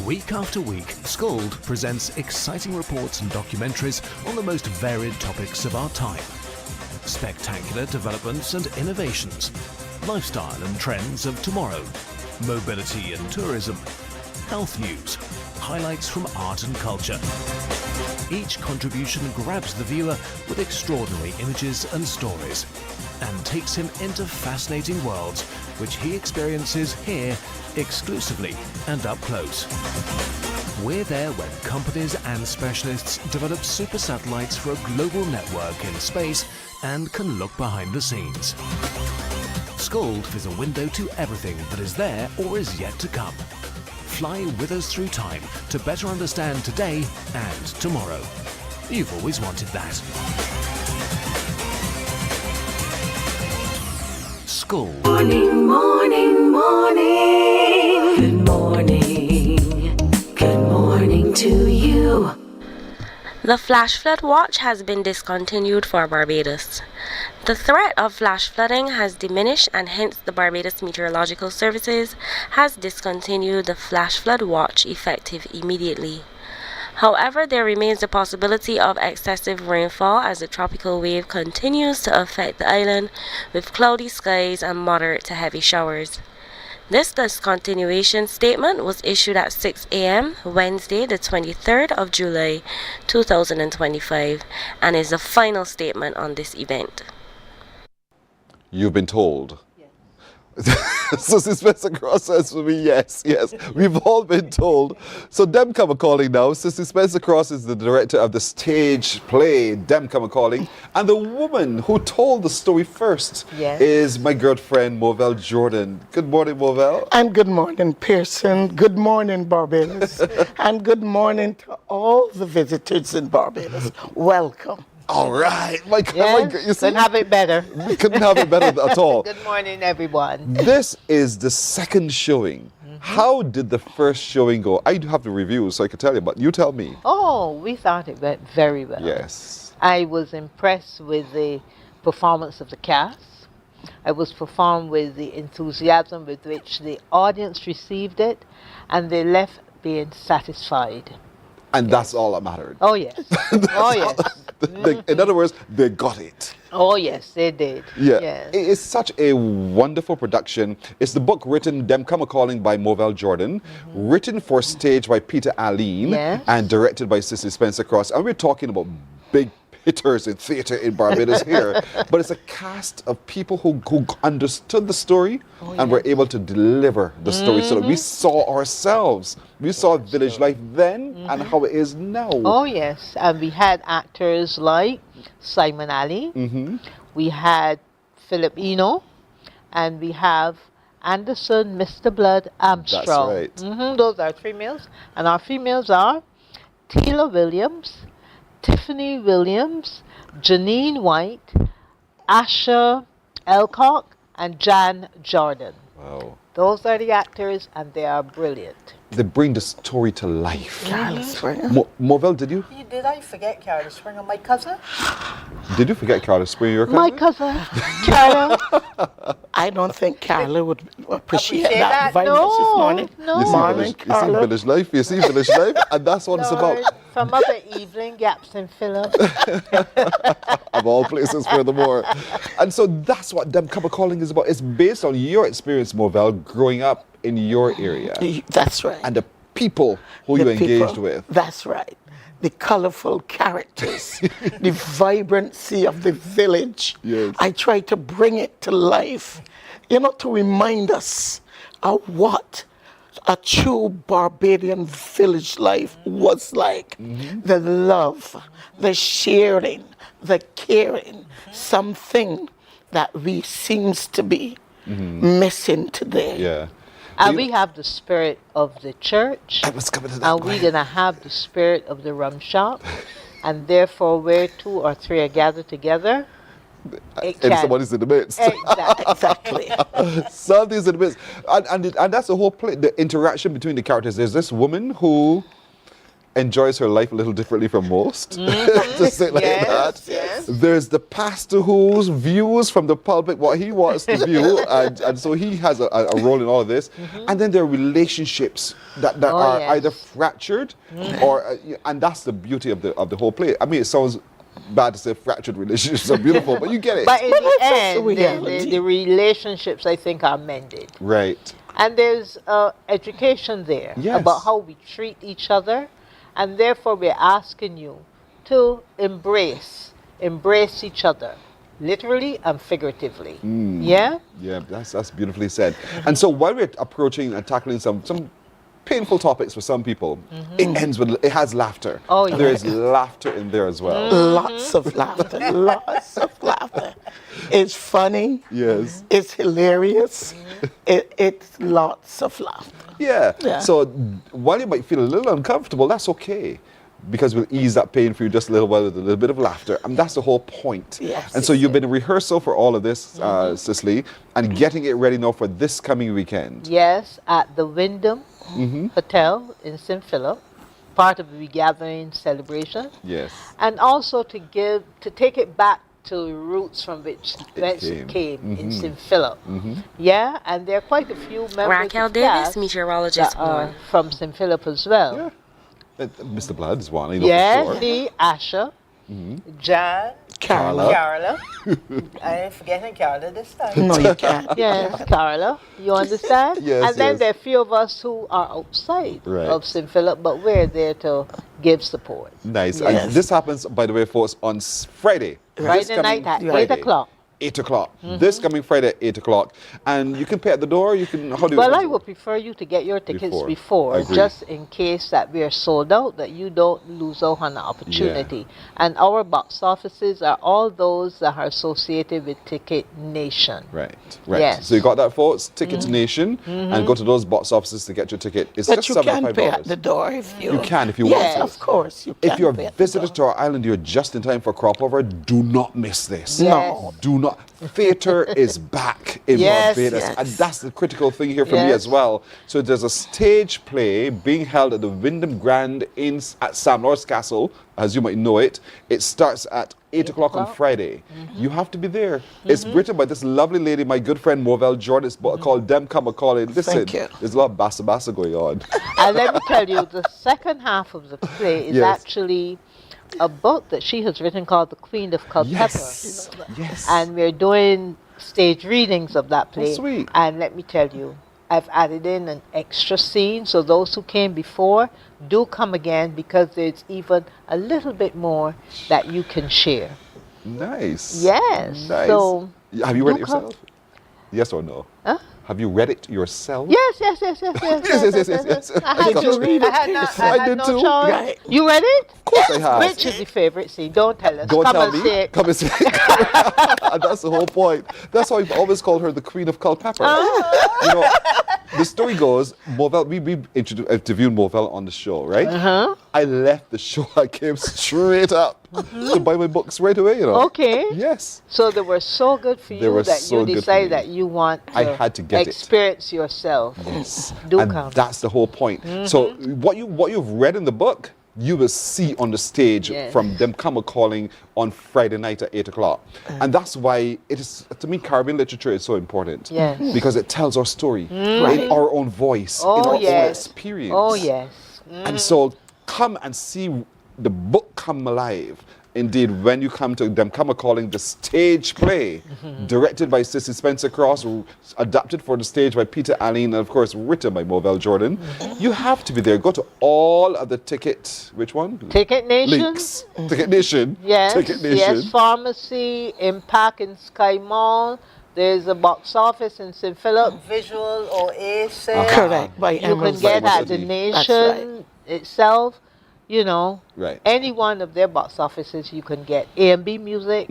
Week after week, Scald presents exciting reports and documentaries on the most varied topics of our time. Spectacular developments and innovations, lifestyle and trends of tomorrow, mobility and tourism, health news, highlights from art and culture. Each contribution grabs the viewer with extraordinary images and stories and takes him into fascinating worlds which he experiences here exclusively and up close. We're there when companies and specialists develop super satellites for a global network in space and can look behind the scenes. Scald is a window to everything that is there or is yet to come. Fly with us through time to better understand today and tomorrow. You've always wanted that. Scald. Morning, morning, morning. Good morning. Good morning to you. The flash flood watch has been discontinued for Barbados. The threat of flash flooding has diminished, and hence the Barbados Meteorological Services has discontinued the flash flood watch effective immediately. However, there remains the possibility of excessive rainfall as the tropical wave continues to affect the island with cloudy skies and moderate to heavy showers. This discontinuation statement was issued at 6 a.m. Wednesday, the 23rd of July, 2025, and is the final statement on this event. You've been told. Sissy Spencer Cross says for me, yes. We've all been told. So Dem Come calling now. Sissy Spencer Cross is the director of the stage play Dem Come calling. And the woman who told the story first is my girlfriend, Movell Jordan. Good morning, Movell. And good morning, Pearson. Good morning, Barbados. And good morning to all the visitors in Barbados. Welcome. All right. You couldn't have it better. We couldn't have it better at all. Good morning, everyone. This is the second showing. How did the first showing go? I do have the reviews, so I could tell you, but you tell me. Oh, we thought it went very well. Yes. I was impressed with the performance of the cast. I was performed with the enthusiasm with which the audience received it, and they left being satisfied. And that's all that mattered. Oh, yes. Oh, yes. In other words, they got it. Oh, yes, they did. Yeah. Yes. It is such a wonderful production. It's the book written, Dem Come calling by Movell Jordan, written for stage by Peter Allen, and directed by Sissy Spencer Cross. And we're talking about big hitters in theatre in Barbados here. But it's a cast of people who understood the story and were able to deliver the story so that we saw ourselves. We saw village life then and how it is now. Oh, yes. And we had actors like Kyman Allstars. We had Philip Eno. And we have Anderson, Mr. Blood, Armstrong. That's right. Those are females. And our females are Tila Williams, Tiffany Williams, Janine White, Asha Elcock, and Jan Jordan. Wow. Those are the actors, and they are brilliant. They bring the story to life. Carla Springer. Movell, did you? Did I forget Carla Springer, my cousin? Did you forget Carla Springer, your cousin? My cousin, Carla. I don't think Carla would appreciate that that. very much this morning. No. You see village life, and that's what it's about. From other evening gaps in Philip. Of all places, furthermore. And so that's what Dem Come calling is about. It's based on your experience, Movell, growing up in your area. That's right. And the people who you engaged with. That's right. The colorful characters, the vibrancy of the village. Yes. I try to bring it to life, to remind us of what a true Barbadian village life was like. The love, the sharing, the caring, something that we seems to be missing today. Yeah. And we have the spirit of the church. I was coming to that. And we're going to have the spirit of the rum shop. And therefore, where two or three are gathered together, and somebody's in the midst. Exactly. Something's in the midst. And that's the whole play, the interaction between the characters. There's this woman who enjoys her life a little differently from most, to say it like that. Yes. There's the pastor whose views from the pulpit what he wants to view, and so he has a role in all of this. And then there are relationships that are either fractured or, and that's the beauty of the whole play. I mean, it sounds bad to say fractured relationships are beautiful, but you get it. But in the end, the relationships, I think, are mended. Right. And there's education there about how we treat each other. And therefore, we're asking you to embrace each other, literally and figuratively. Yeah? Yeah, that's beautifully said. And so while we're approaching and tackling some painful topics for some people, it has laughter. Oh, yeah. There's laughter in there as well. Lots of laughter. Lots of laughter. It's funny. Yes. It's hilarious. It's lots of laughter. Yeah. So while you might feel a little uncomfortable, that's okay. Because we'll ease that pain for you just a little while with a little bit of laughter. And that's the whole point. Yes. And so you've been in rehearsal for all of this, Cicely, and getting it ready now for this coming weekend. Yes, at the Wyndham Hotel in St. Philip, part of the regathering celebration. Yes. And also to take it back to roots from which it came in St. Philip. Yeah, and there are quite a few members Raquel of the Davis, cast meteorologist, that are from St. Philip as well. Yeah. Mr. Blood is one, I know Yes, for sure. the Asha, Jan, Carla. I ain't forgetting Carla this time. No, you can't. Yes, Carla, you understand? Yes, and then yes. there are a few of us who are outside of St. Philip, but we're there to give support. Nice. Yes. And this happens, by the way, folks, on Friday. Friday night at 8 o'clock. 8 o'clock. This coming Friday at 8 o'clock. And you can pay at the door. You can. How do you? Well, I would prefer you to get your tickets before Agreed. just in case that we are sold out, that you don't lose out on the opportunity. And our box offices are all those that are associated with Ticket Nation. Right. Yes. So you got that, folks? Ticket Nation, and go to those box offices to get your ticket. It's But just you $75. can pay at the door if you... You can if you yes, want to. of course. You can If you're pay at the visitor to our island, you're just in time for Cropover. Do not miss this. No. Do not. Theatre is back in Barbados. Yes. And that's the critical thing here for me as well. So there's a stage play being held at the Wyndham Grand Inn at Sam Lord's Castle, as you might know it. It starts at 8 o'clock on Friday. You have to be there. It's written by this lovely lady, my good friend Morvel Jordan. It's called Dem Come. Listen, there's a lot of bassa going on. And let me tell you, the second half of the play is actually a book that she has written called The Queen of Culpeper. Yes. And we're doing stage readings of that play. Oh, sweet. And let me tell you, I've added in an extra scene, so those who came before do come again, because there's even a little bit more that you can share. Nice. Yes. Nice. So have you read it do come. yourself? Yes or no? Huh? Have you read it yourself? Yes. Yes. I Did you read it? I did no too. choice. Right. You read it? Of course I have. Which is your favorite scene? Don't tell us. Go Come tell and me. say it. Come and say it. And that's the whole point. That's why I've always called her the Queen of Culpeper. You know, the story goes, Morvel, we interviewed Morvel on the show, right? I left the show. I came straight up to buy my books right away, you know. Okay. Yes. So they were so good for They you were that so you good for decided me. that you want to I had to get it. experience yourself. Yes. Do and come. that's the whole point. So what you've read in the book, you will see on the stage from Dem Come calling on Friday night at 8 o'clock. And that's why it is, to me, Caribbean literature is so important. Yes. Because it tells our story Right. in our own voice, in our own experience. Oh, yes. And so come and see the book come alive. Indeed, when you come to Dem Come calling, the stage play, directed by Sissy Spencer Cross, adapted for the stage by Peter Allen, and of course written by Morvel Jordan. You have to be there. Go to all of the ticket, which one? Ticket Nation. Links. Ticket Nation. Yes. Ticket Nation. Yes. Pharmacy, Impact in Sky Mall. There's a box office in St. Philip, Visual Oasis. Correct. By You can Emerald get City. at the That's Nation itself. You know, Right. any one of their box offices you can get. A&B Music.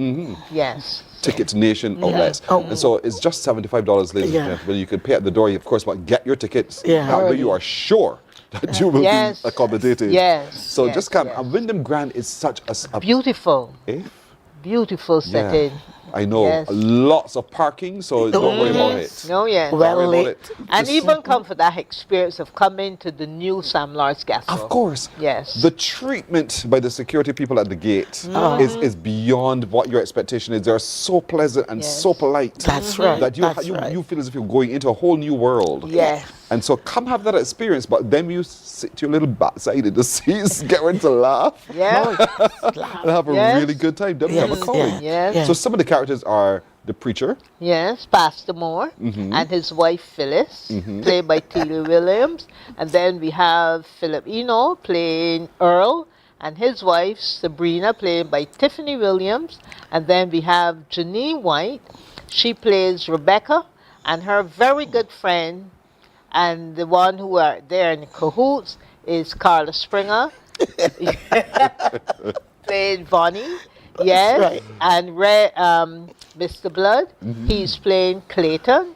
Yes. Ticket Nation outlets. And so it's just $75, ladies and gentlemen. You can pay at the door, of course, but get your tickets. That way you are sure that you will be accommodated. Yes. So just come. And Wyndham Grand is such a beautiful. Beautiful Yeah. setting. I know. Yes. Lots of parking, so don't worry about it. No, yes. Don't worry about it. And Just- even come for that experience of coming to the new Sam Lord's Castle. Of course. Yes. The treatment by the security people at the gate is beyond what your expectation is. They're so pleasant and so polite. That's right. That you feel as if you're going into a whole new world. Yes. And so come have that experience, but then you sit your little backside in the seats, get ready to laugh. Yeah. And have a really good time. Dem Come calling. Yes. So some of the characters are the preacher. Yes, Pastor Moore and his wife Phyllis, played by Teely Williams. And then we have Philip Eno playing Earl, and his wife Sabrina, played by Tiffany Williams. And then we have Janine White. She plays Rebecca, and her very good friend, and the one who are there in cahoots is Carla Springer, played Vonnie. Yes, right. And Mr. Blood, he's playing Clayton,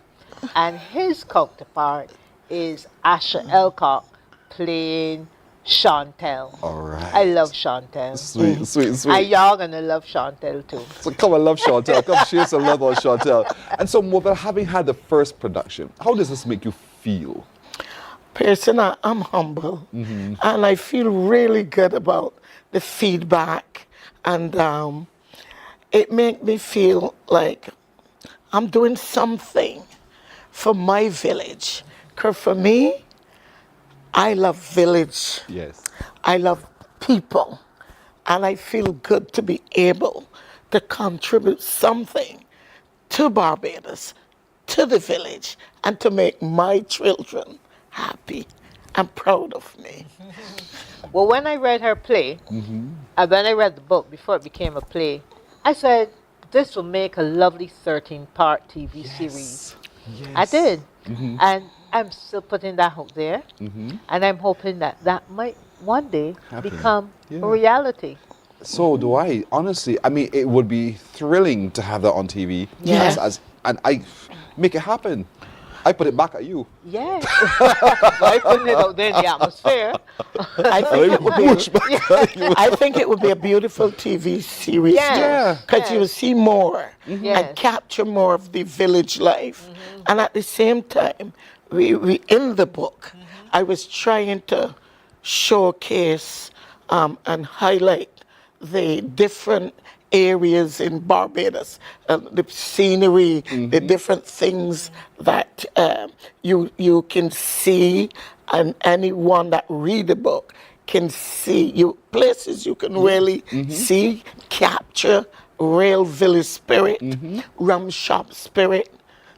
and his counterpart is Asher Elcock playing Chantel. All right. I love Chantel. Sweet, sweet, sweet. And y'all gonna love Chantel too. So come and love Chantel. Come share some love on Chantel. And so, Morvel, having had the first production, how does this make you feel? Personally, I'm humble, and I feel really good about the feedback, and it makes me feel like I'm doing something for my village. 'Cause for me, I love village. Yes. I love people, and I feel good to be able to contribute something to Barbados, to the village, and to make my children happy and proud of me. Well, when I read her play, and when I read the book before it became a play, I said, this will make a lovely 13-part TV series. I did. And I'm still putting that out there. And I'm hoping that might one day become a reality. So do I. Honestly, I mean, it would be thrilling to have that on TV. Yes. And I make it happen. I put it back at you. Yeah. I putting it out there in the atmosphere. I think it would be a beautiful TV series. Because you will see more and capture more of the village life. And at the same time, we in the book, I was trying to showcase and highlight the different areas in Barbados, the scenery, the different things that you can see, and anyone that read the book can see places you can really see, capture real village spirit, rum shop spirit,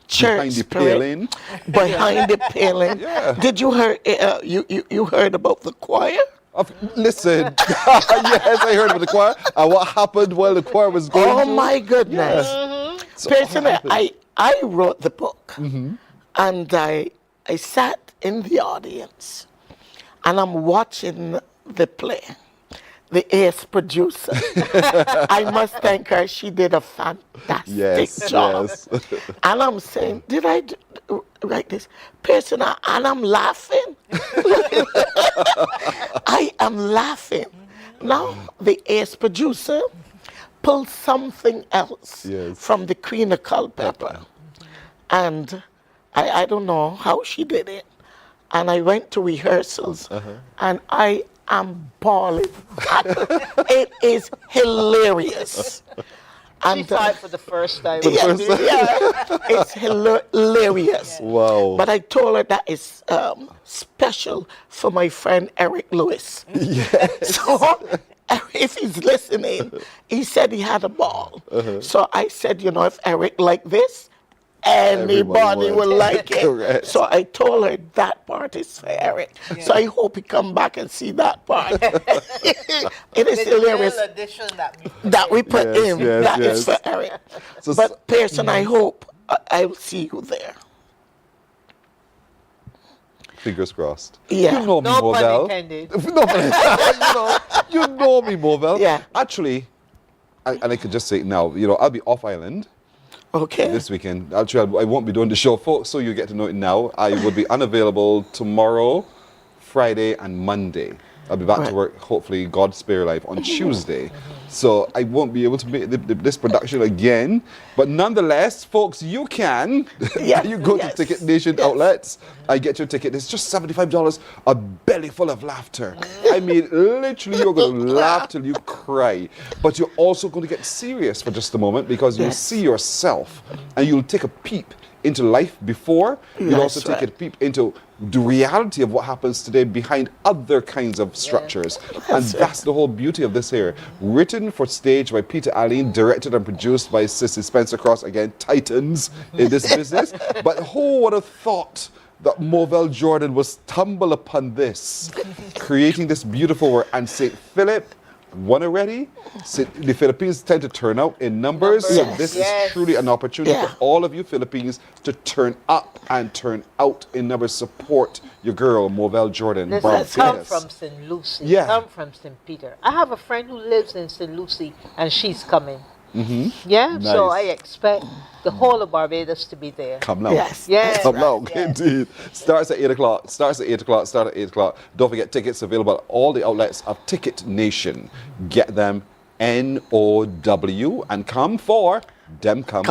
church spirit, behind the paling. Did you heard you heard about the choir? Listen, yes, I heard about the choir and what happened while the choir was going. Oh my goodness! So personally, I wrote the book, and I sat in the audience, and I'm watching the play. The ace producer, I must thank her. She did a fantastic job. And I'm saying, did I write this? Personally, and I'm laughing. I am laughing. Now, the ace producer pulled something else from the Queen of Culpeper. And I don't know how she did it. And I went to rehearsals, and I am bawling. It is hilarious. She saw it for the first time. It's hilarious. Wow. But I told her that is special for my friend Eric Lewis. Yes. So if he's listening, he said he had a ball. So I said, if Eric like this, anybody will like it. Correct. So I told her that part is for Eric. So I hope he come back and see that part. It is hilarious that we put in. That is for Eric. So, but Pearson, I hope I will see you there. Fingers crossed. Yeah. You know me, No Movell. pun intended. No pun intended. you know me, Movell. Yeah. Actually, and I could just say it now, I'll be off island. Okay. This weekend. Actually, I won't be doing the show, folks, so you get to know it now. I will be unavailable tomorrow, Friday, and Monday. I'll be back to work, hopefully, God spare life, on Tuesday. So I won't be able to make this production again. But nonetheless, folks, you can. You go to Ticket Nation outlets. I get your ticket. It's just $75, a belly full of laughter. I mean, literally, you're going to laugh till you cry. But you're also going to get serious for just a moment, because you'll see yourself and you'll take a peep into life before. You'll also take a peep into the reality of what happens today behind other kinds of structures. And that's the whole beauty of this here. Written for stage by Peter Allen, directed and produced by Sissy Spencer Cross, again, titans in this business. But who would have thought that Movell Jordan was stumble upon this, creating this beautiful work. And St. Philip won already. The Philippines tend to turn out in numbers. So this is truly an opportunity for all of you Philippines to turn up and turn out in numbers. Support your girl, Movell Jordan. Listen, come from St. Lucie. Come from St. Peter. I have a friend who lives in St. Lucie, and she's coming. So I expect the whole of Barbados to be there. Come now. Yes. Come now. Indeed. Starts at 8 o'clock. Start at 8 o'clock. Don't forget, tickets available at all the outlets of Ticket Nation. Get them, NOW, and come for Dem Come.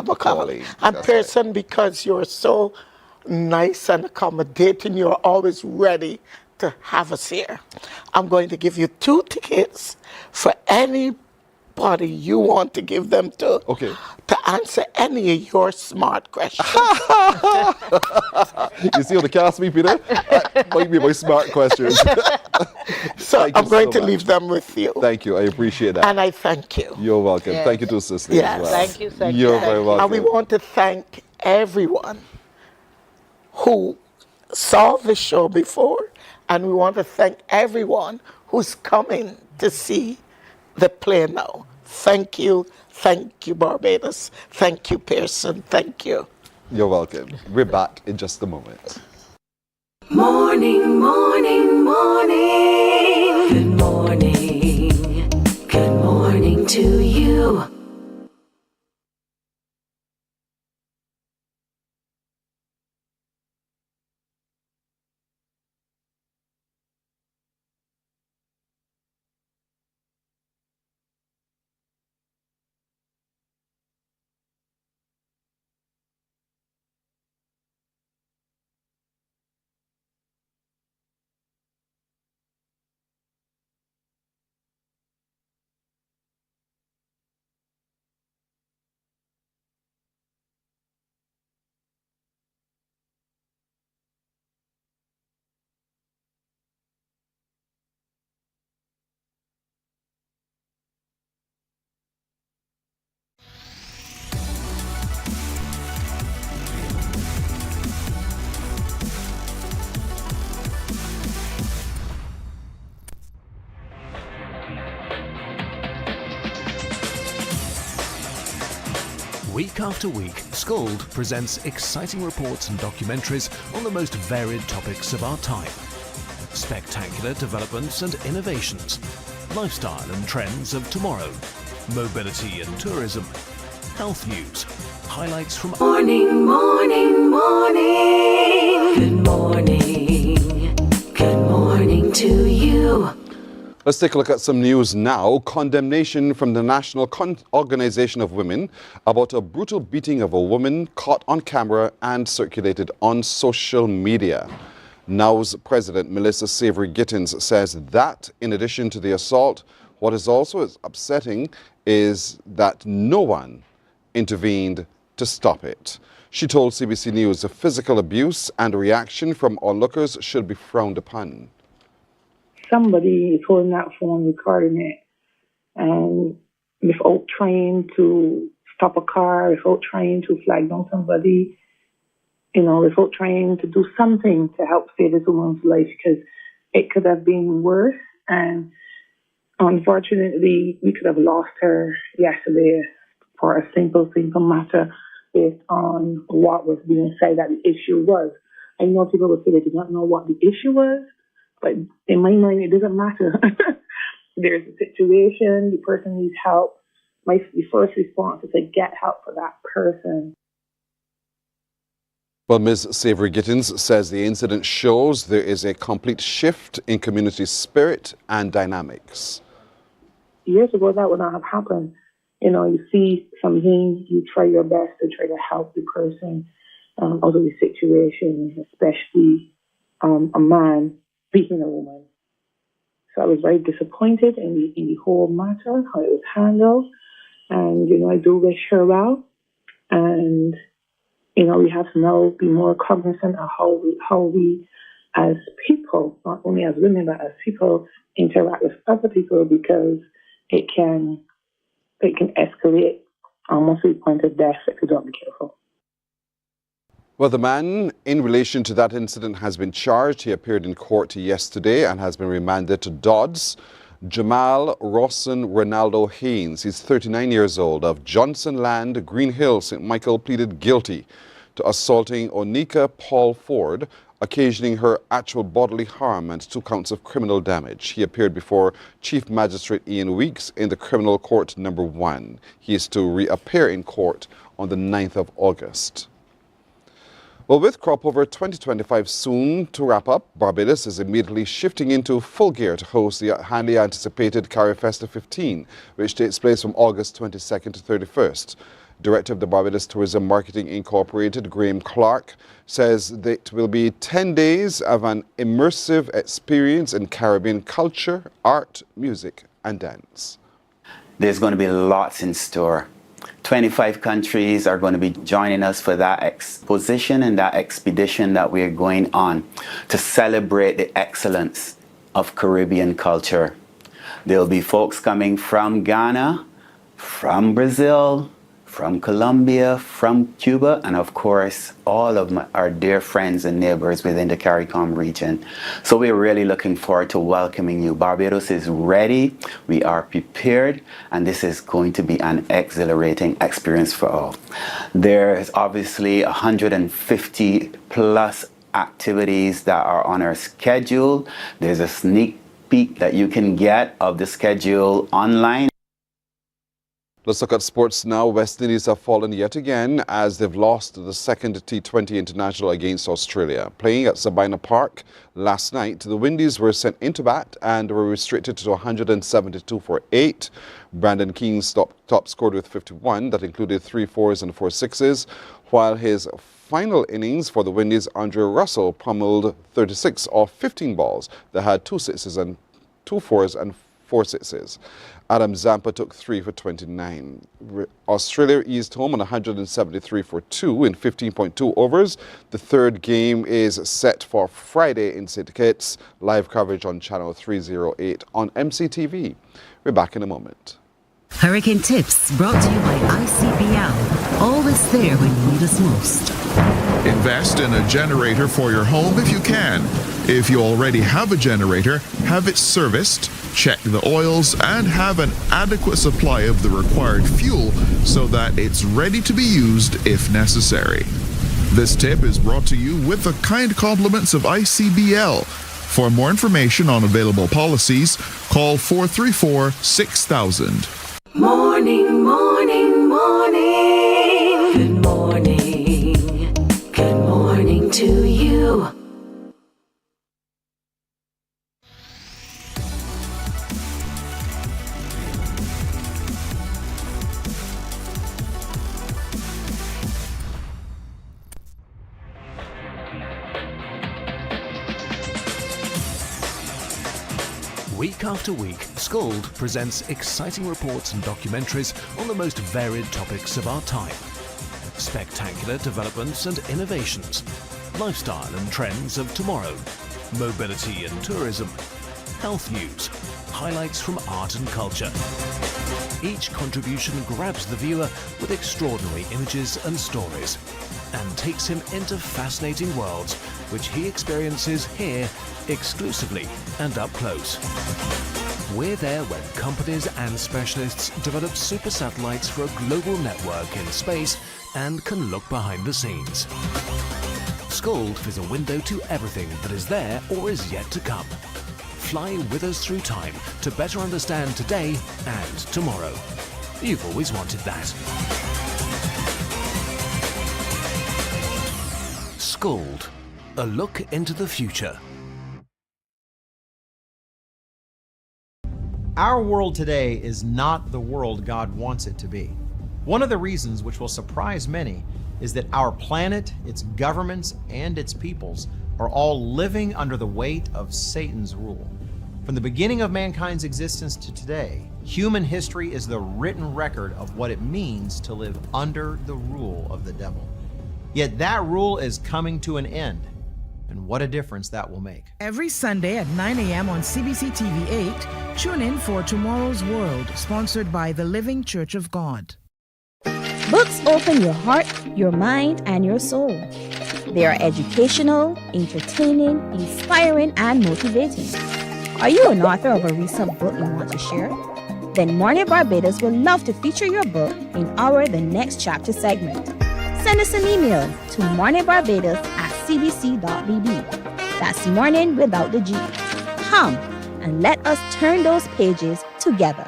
And Pearson, because you're so nice and accommodating, you're always ready to have us here. I'm going to give you 2 tickets for anybody you want to give them to answer any of your smart questions. You see how the cast me, Peter? That might be my smart questions. So I'm going to leave them with you. Thank you. I appreciate that. And I thank you. You're welcome. Thank you to sisters as well. Thank you. You're very welcome. And we want to thank everyone who saw the show before, and we want to thank everyone who's coming to see the play now. Thank you, Barbados. Thank you, Pearson. Thank you. You're welcome. We're back in just a moment. Morning, morning, morning. Good morning. Good morning to you. Week after week, Scold presents exciting reports and documentaries on the most varied topics of our time. Spectacular developments and innovations, lifestyle and trends of tomorrow, mobility and tourism, health news, highlights from... Morning, morning, morning. Good morning. Good morning to you. Let's take a look at some news now. Condemnation from the National Organization of Women about a brutal beating of a woman caught on camera and circulated on social media. NOW's President Melissa Savory-Gittins says that, in addition to the assault, what is also upsetting is that no one intervened to stop it. She told CBC News the physical abuse and reaction from onlookers should be frowned upon. Somebody is holding that phone, recording it, and without trying to stop a car, without trying to flag down somebody, without trying to do something to help save this woman's life, because it could have been worse. And unfortunately, we could have lost her yesterday for a simple matter based on what was being said that the issue was. I know people would say they did not know what the issue was, but in my mind, it doesn't matter. There's a situation, the person needs help. The first response is to get help for that person. Well, Ms. Savory-Gittins says the incident shows there is a complete shift in community spirit and dynamics. Years ago, that would not have happened. You see something, you try your best to try to help the person out of the situation, especially a man beating a woman. So I was very disappointed in the whole matter, how it was handled. And, I do wish her well. And, we have to now be more cognizant of how we as people, not only as women, but as people, interact with other people, because it can escalate almost to the point of death if you don't be careful. Well, the man in relation to that incident has been charged. He appeared in court yesterday and has been remanded to Dodds. Jamal Rawson Ronaldo Haynes, he's 39 years old, of Johnson Land, Green Hill, St. Michael, pleaded guilty to assaulting Onika Paul Ford, occasioning her actual bodily harm, and 2 counts of criminal damage. He appeared before Chief Magistrate Ian Weeks in the Criminal Court Number 1. He is to reappear in court on the 9th of August. Well, with Cropover 2025 soon to wrap up, Barbados is immediately shifting into full gear to host the highly anticipated CariFesta 15, which takes place from August 22nd to 31st. Director of the Barbados Tourism Marketing Incorporated, Graham Clark, says that it will be 10 days of an immersive experience in Caribbean culture, art, music, and dance. There's going to be lots in store. 25 countries are going to be joining us for that exposition and that expedition that we're going on to celebrate the excellence of Caribbean culture. There'll be folks coming from Ghana, from Brazil, from Colombia, from Cuba, and of course, all of our dear friends and neighbors within the CARICOM region. So we're really looking forward to welcoming you. Barbados is ready, we are prepared, and this is going to be an exhilarating experience for all. There's obviously 150 plus activities that are on our schedule. There's a sneak peek that you can get of the schedule online. Let's look at sports now. West Indies have fallen yet again as they've lost the second T20 international against Australia. Playing at Sabina Park last night, the Windies were sent into bat and were restricted to 172 for 8. Brandon King's top scored with 51. That included 3 4s and 4 6s, while his final innings for the Windies, Andre Russell pummeled 36 off 15 balls that had 2 6s and 2 4s and 4 6s. Adam Zampa took 3 for 29. Australia eased home on 173 for 2 in 15.2 overs. The third game is set for Friday in St. Kitts. Live coverage on Channel 308 on MCTV. We're back in a moment. Hurricane Tips brought to you by ICBL. Always there when you need us most. Invest in a generator for your home if you can. If you already have a generator, have it serviced, check the oils, and have an adequate supply of the required fuel so that it's ready to be used if necessary. This tip is brought to you with the kind compliments of ICBL. For more information on available policies, call 434-6000. Morning, morning, morning. Good morning. Good morning to you. Week after week, Scold presents exciting reports and documentaries on the most varied topics of our time. Spectacular developments and innovations, lifestyle and trends of tomorrow, mobility and tourism, health news, highlights from art and culture. Each contribution grabs the viewer with extraordinary images and stories and takes him into fascinating worlds which he experiences here exclusively and up close. We're there when companies and specialists develop super satellites for a global network in space and can look behind the scenes. Scold is a window to everything that is there or is yet to come. Fly with us through time to better understand today and tomorrow. You've always wanted that. Scold, a look into the future. Our world today is not the world God wants it to be. One of the reasons which will surprise many is that our planet, its governments, and its peoples are all living under the weight of Satan's rule. From the beginning of mankind's existence to today, human history is the written record of what it means to live under the rule of the devil. Yet that rule is coming to an end. And what a difference that will make. Every Sunday at 9 a.m. on CBC TV 8, tune in for Tomorrow's World, sponsored by the Living Church of God. Books open your heart, your mind, and your soul. They are educational, entertaining, inspiring, and motivating. Are you an author of a recent book you want to share? Then Mornin Barbados would love to feature your book in our The Next Chapter segment. Send us an email to morninbarbados@cbc.bb. That's morning without the G. Come and let us turn those pages together.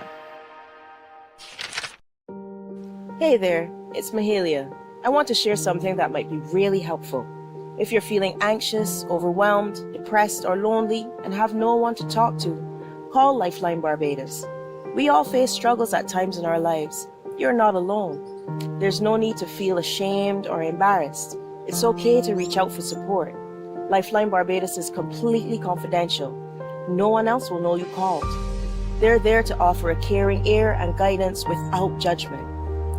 Hey there, it's Mahalia. I want to share something that might be really helpful. If you're feeling anxious, overwhelmed, depressed, or lonely and have no one to talk to, call Lifeline Barbados. We all face struggles at times in our lives. You're not alone. There's no need to feel ashamed or embarrassed. It's okay to reach out for support. Lifeline Barbados is completely confidential. No one else will know you called. They're there to offer a caring ear and guidance without judgment.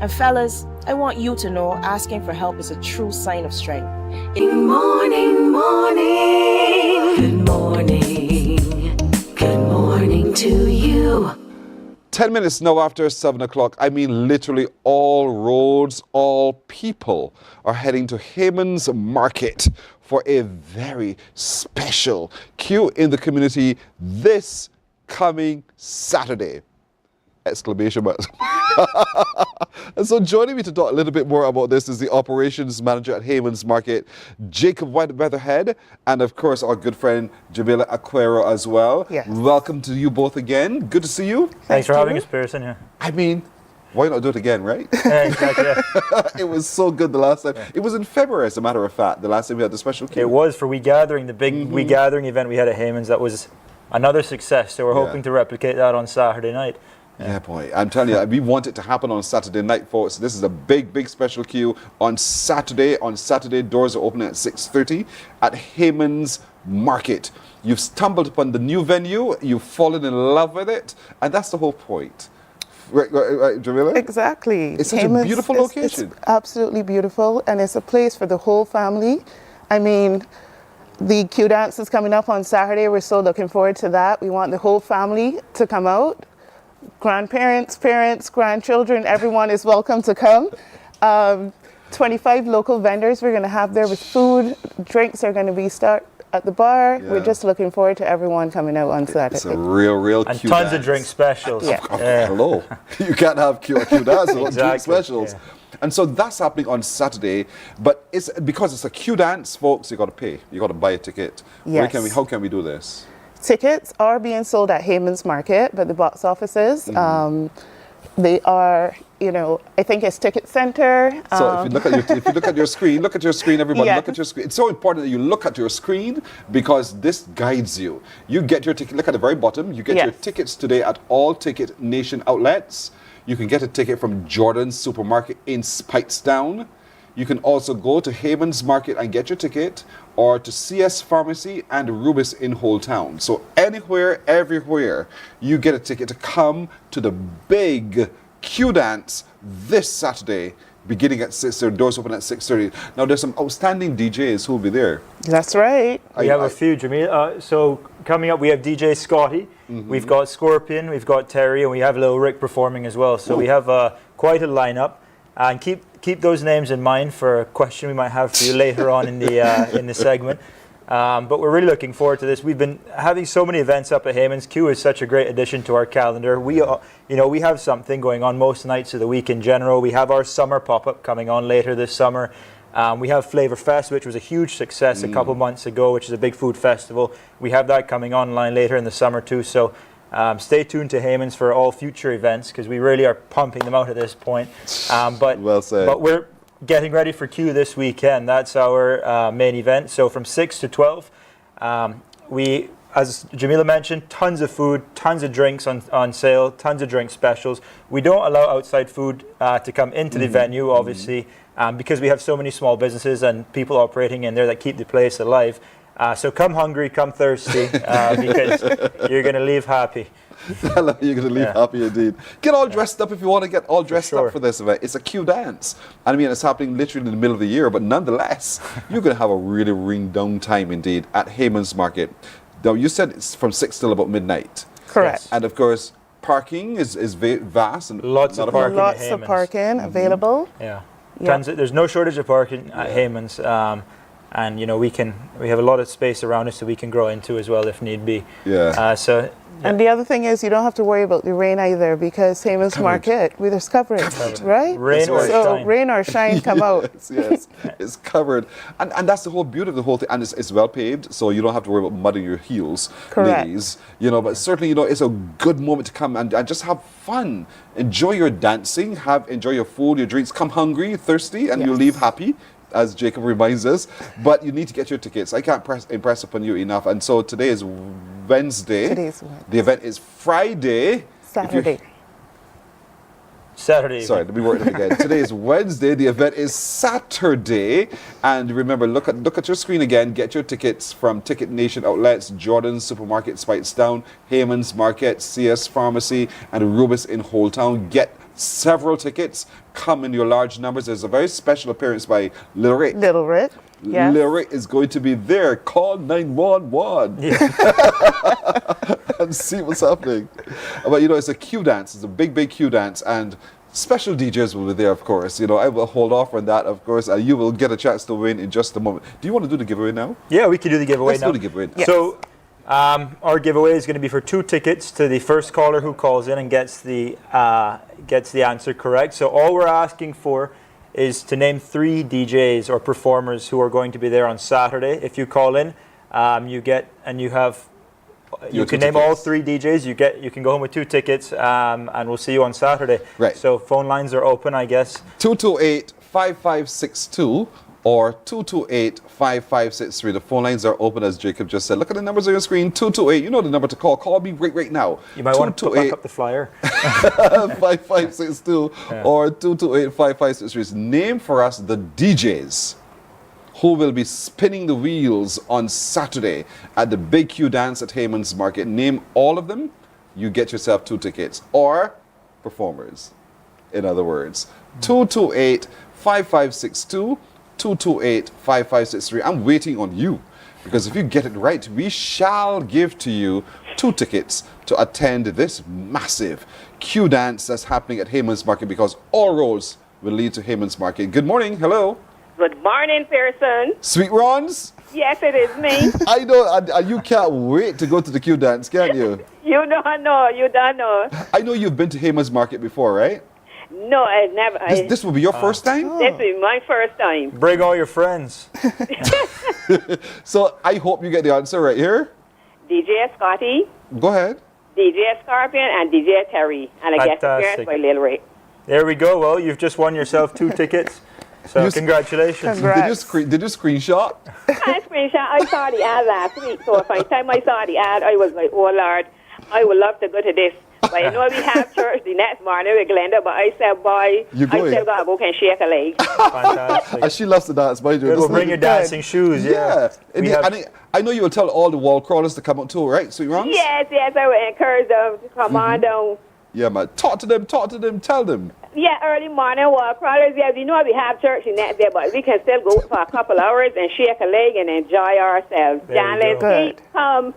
And fellas, I want you to know asking for help is a true sign of strength. Good morning, morning. Good morning. Good morning to you. 10 minutes now after 7 o'clock. I mean, literally all roads, all people are heading to Heymans Market for a very special queue in the community this coming Saturday. Exclamation mark. And so joining me to talk a little bit more about this is the operations manager at Heymans Market, Jacob Weatherhead, and of course our good friend Jamila Aquero as well. Yes. Welcome to you both again. Good to see you. Thanks for having us, Pearson. Yeah. I mean, why not do it again, right? Exactly. It was so good the last time. Yeah. It was in February, as a matter of fact, the last time we had the special queue. It was for We Gathering, the big We Gathering event we had at Heymans. That was another success. So we're hoping to replicate that on Saturday night. Yeah, boy. I'm telling you, we want it to happen on Saturday night, folks. This is a big, big special queue on Saturday. On Saturday, doors are opening at 6:30 at Heymans Market. You've stumbled upon the new venue. You've fallen in love with it. And that's the whole point. Right, Jamila? Exactly. It's such a beautiful location. It's absolutely beautiful. And it's a place for the whole family. I mean, the Q dance is coming up on Saturday. We're so looking forward to that. We want the whole family to come out. Grandparents, parents, grandchildren, everyone is welcome to come. 25 local vendors we're going to have there with food. Drinks are going to be start at the bar. Yeah. We're just looking forward to everyone coming out on Saturday. It's a real and Q tons dance. of drink specials. Yeah. Hello. You can't have Q dance without drink specials. Yeah. And so that's happening on Saturday, but it's because it's a Q dance, folks, you got to pay. You got to buy a ticket. Yes. How can we do this? Tickets are being sold at Heymans Market, but the box offices, they are, I think it's Ticket Center. So if you look at your screen, everybody, yes. Look at your screen. It's so important that you look at your screen because this guides you. You get your ticket, look at the very bottom, you get your tickets today at all Ticket Nation outlets. You can get a ticket from Jordan's Supermarket in Speightstown. You can also go to Heymans Market and get your ticket, or to CS Pharmacy and Rubis in Whole Town. So anywhere, everywhere, you get a ticket to come to the big Q dance this Saturday, beginning at 6. Their doors open at 6:30. Now there's some outstanding DJs who will be there. That's right. We have a few, Jamil. So coming up, we have DJ Scotty. We've got Scorpion. We've got Terry, and we have Lil Rick performing as well. So we have quite a lineup. And keep those names in mind for a question we might have for you later on in the segment. But we're really looking forward to this. We've been having so many events up at Heymans. Q is such a great addition to our calendar. We have something going on most nights of the week in general. We have our summer pop-up coming on later this summer. We have Flavor Fest, which was a huge success a couple months ago, which is a big food festival. We have that coming online later in the summer too. So stay tuned to Heymans for all future events because we really are pumping them out at this point. But we're getting ready for Q this weekend. That's our main event. So from 6 to 12, we, as Jamila mentioned, tons of food, tons of drinks on sale, tons of drink specials. We don't allow outside food to come into the venue, obviously, because we have so many small businesses and people operating in there that keep the place alive. So come hungry, come thirsty, because you're going to leave happy. You're going to leave happy indeed. Get all dressed up if you want to get all dressed up for this event. It's a Q dance. I mean, it's happening literally in the middle of the year, but nonetheless, you're going to have a really ring-down time indeed at Heymans Market. Now, you said it's from 6 till about midnight. Correct. Yes. And of course, parking is vast. And lots of parking. Lots of parking available. Yeah. There's no shortage of parking at Heymans. And we have a lot of space around us so we can grow into as well if need be. Yeah. And the other thing is you don't have to worry about the rain either because Heymans Market, there's coverage, right? Rain or shine. Rain or shine, come out. Yes, it's covered. And that's the whole beauty of the whole thing. And it's well paved, so you don't have to worry about mudding your heels, ladies. But certainly, it's a good moment to come and just have fun. Enjoy your dancing, enjoy your food, your drinks. Come hungry, thirsty, and you leave happy, as Jacob reminds us, but you need to get your tickets. I can't impress upon you enough. And so today is Wednesday. The event is Friday. Saturday. Sorry, let me work it again. Today is Wednesday. The event is Saturday. And remember, look at your screen again. Get your tickets from Ticket Nation outlets, Jordan's Supermarket, Speightstown, Heymans Market, CS Pharmacy, and Rubis in Whole Town. Get several tickets. Come in your large numbers. There's a very special appearance by Lil Rick. Little Rick. Yes. Lil Rick is going to be there. Call 911. Yeah. and see what's happening. But you know, it's a Q dance. It's a big Q dance, and special DJs will be there, of course. You know, I will hold off on that, of course, and you will get a chance to win in just a moment. Do you want to do the giveaway now? Yeah, we can do the giveaway Let's now. do the giveaway now. So, our giveaway is going to be for 2 tickets to the first caller who calls in and gets the answer correct. So all we're asking for is to name 3 DJs or performers who are going to be there on Saturday. If you call in, you can name all 3 DJs. You can go home with 2 tickets, and we'll see you on Saturday. Right. So phone lines are open, I guess. 228-5562 or 228-5563. The phone lines are open, as Jacob just said. Look at the numbers on your screen. 228. You know the number to call. Call me right now. You might want to put back up the flyer. 5562 or 228-5563. Name for us the DJs who will be spinning the wheels on Saturday at the Big Q Dance at Heymans Market. Name all of them, you get yourself 2 tickets. Or performers, in other words. 228-5562, 228-5563. I'm waiting on you, because if you get it right, we shall give to you 2 tickets to attend this massive Q Dance that's happening at Heymans Market, because all roads will lead to Heymans Market. Good morning, hello. Good morning, Pearson. Sweet Rons? Yes, it is me. I know, and you can't wait to go to the Q Dance, can you? You don't know. I know you've been to Heymans Market before, right? No, I never. This will be your first time? This is my first time. Bring all your friends. So I hope you get the answer right here. DJ Scotty, Go ahead. DJ Scorpion, and DJ Terry. And I guess Fantastic. appearance by Lil Ray. There we go. Well, you've just won yourself 2 tickets. So congratulations. Did you screenshot? I screenshot. I saw the ad last week. So by the time I saw the ad, I was like, oh, Lord, I would love to go to this. But I know we have church the next morning with Glenda, but I said, boy, I still got to go and shake a leg. Fantastic. And she loves to dance, by the way. We'll bring your dancing shoes, Yeah. I know you will tell all the wall crawlers to come up too, right? Sweet Rons? Yes, I would encourage them to come on down. Yeah, man. Talk to them, tell them. Yeah, early morning walk crawlers. Yeah, we know we have church the next day, but we can still go for a couple hours and shake a leg and enjoy ourselves. John, let's come.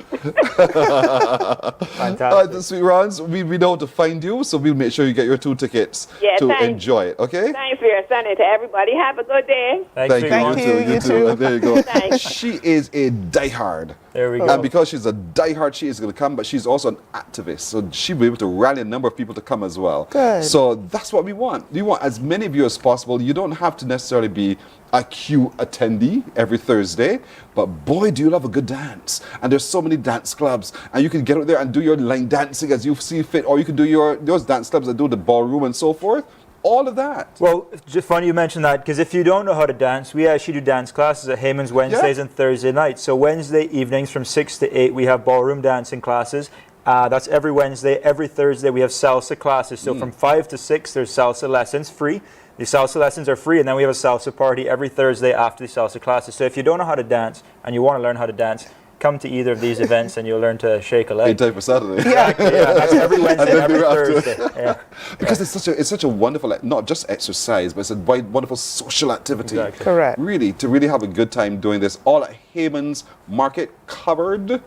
Fantastic. Sweet Rons, we know how to find you, so we'll make sure you get your 2 tickets to enjoy it, okay? Thanks for your Sunday to everybody. Have a good day. Thank you. You too. There you go. Thanks. She is a diehard. There we go. And because she's a diehard, she is going to come, but she's also an activist, so she'll be able to rally a number of people to come as well. Good. So that's what we want. We want as many of you as possible. You don't have to necessarily be a Q attendee every Thursday, but boy, do you love a good dance. And there's so many dance clubs, and you can get out there and do your line dancing as you see fit, or you can do those dance clubs that do the ballroom and so forth. All of that. Well, just funny you mentioned that, because if you don't know how to dance, we actually do dance classes at Heymans Wednesdays and Thursday nights. So Wednesday evenings from 6 to 8, we have ballroom dancing classes. That's every Wednesday. Every Thursday, we have salsa classes. So from 5 to 6, there's salsa lessons free. The salsa lessons are free, and then we have a salsa party every Thursday after the salsa classes. So if you don't know how to dance and you want to learn how to dance, come to either of these events and you'll learn to shake a leg. In time for Saturday. Exactly, yeah. That's every Wednesday and every Thursday. Yeah. Because it's such a wonderful, not just exercise, but it's a wonderful social activity. Exactly. Correct. Really, to really have a good time doing this. All at Heymans Market, covered.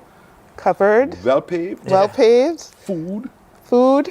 Well paved. Well paved. Food.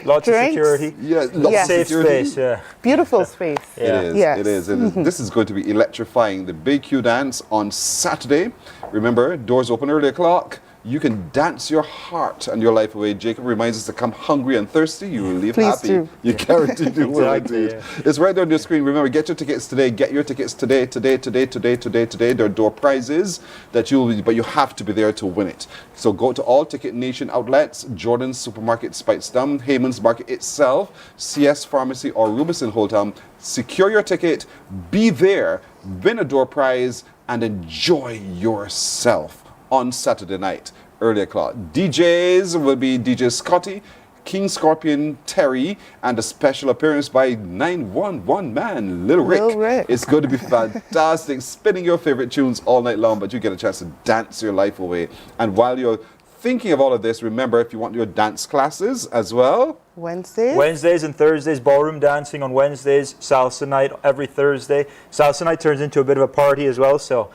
Lots drinks. of security. Yeah, lots of safe security. space. Yeah. Beautiful space. Yeah. It is. This is going to be electrifying. The Big Q Dance on Saturday. Remember, doors open early o'clock. You can dance your heart and your life away. Jacob reminds us to come hungry and thirsty. You will leave Please happy. do. You guaranteed you will indeed. It's right there on your screen. Remember, get your tickets today. Get your tickets today. There are door prizes that but you have to be there to win it. So go to all Ticket Nation outlets, Jordan's Supermarket, Spitesdown, Heymans Market itself, CS Pharmacy, or Rubison Holtown. Secure your ticket. Be there. Win a door prize and enjoy yourself on Saturday night, early o'clock. DJs will be DJ Scotty, King Scorpion, Terry, and a special appearance by 911 man, Lil Rick. It's going to be fantastic, spinning your favorite tunes all night long, but you get a chance to dance your life away. And while you're thinking of all of this, remember, if you want your dance classes as well, Wednesdays and Thursdays, ballroom dancing on Wednesdays, salsa night every Thursday. Salsa night turns into a bit of a party as well, so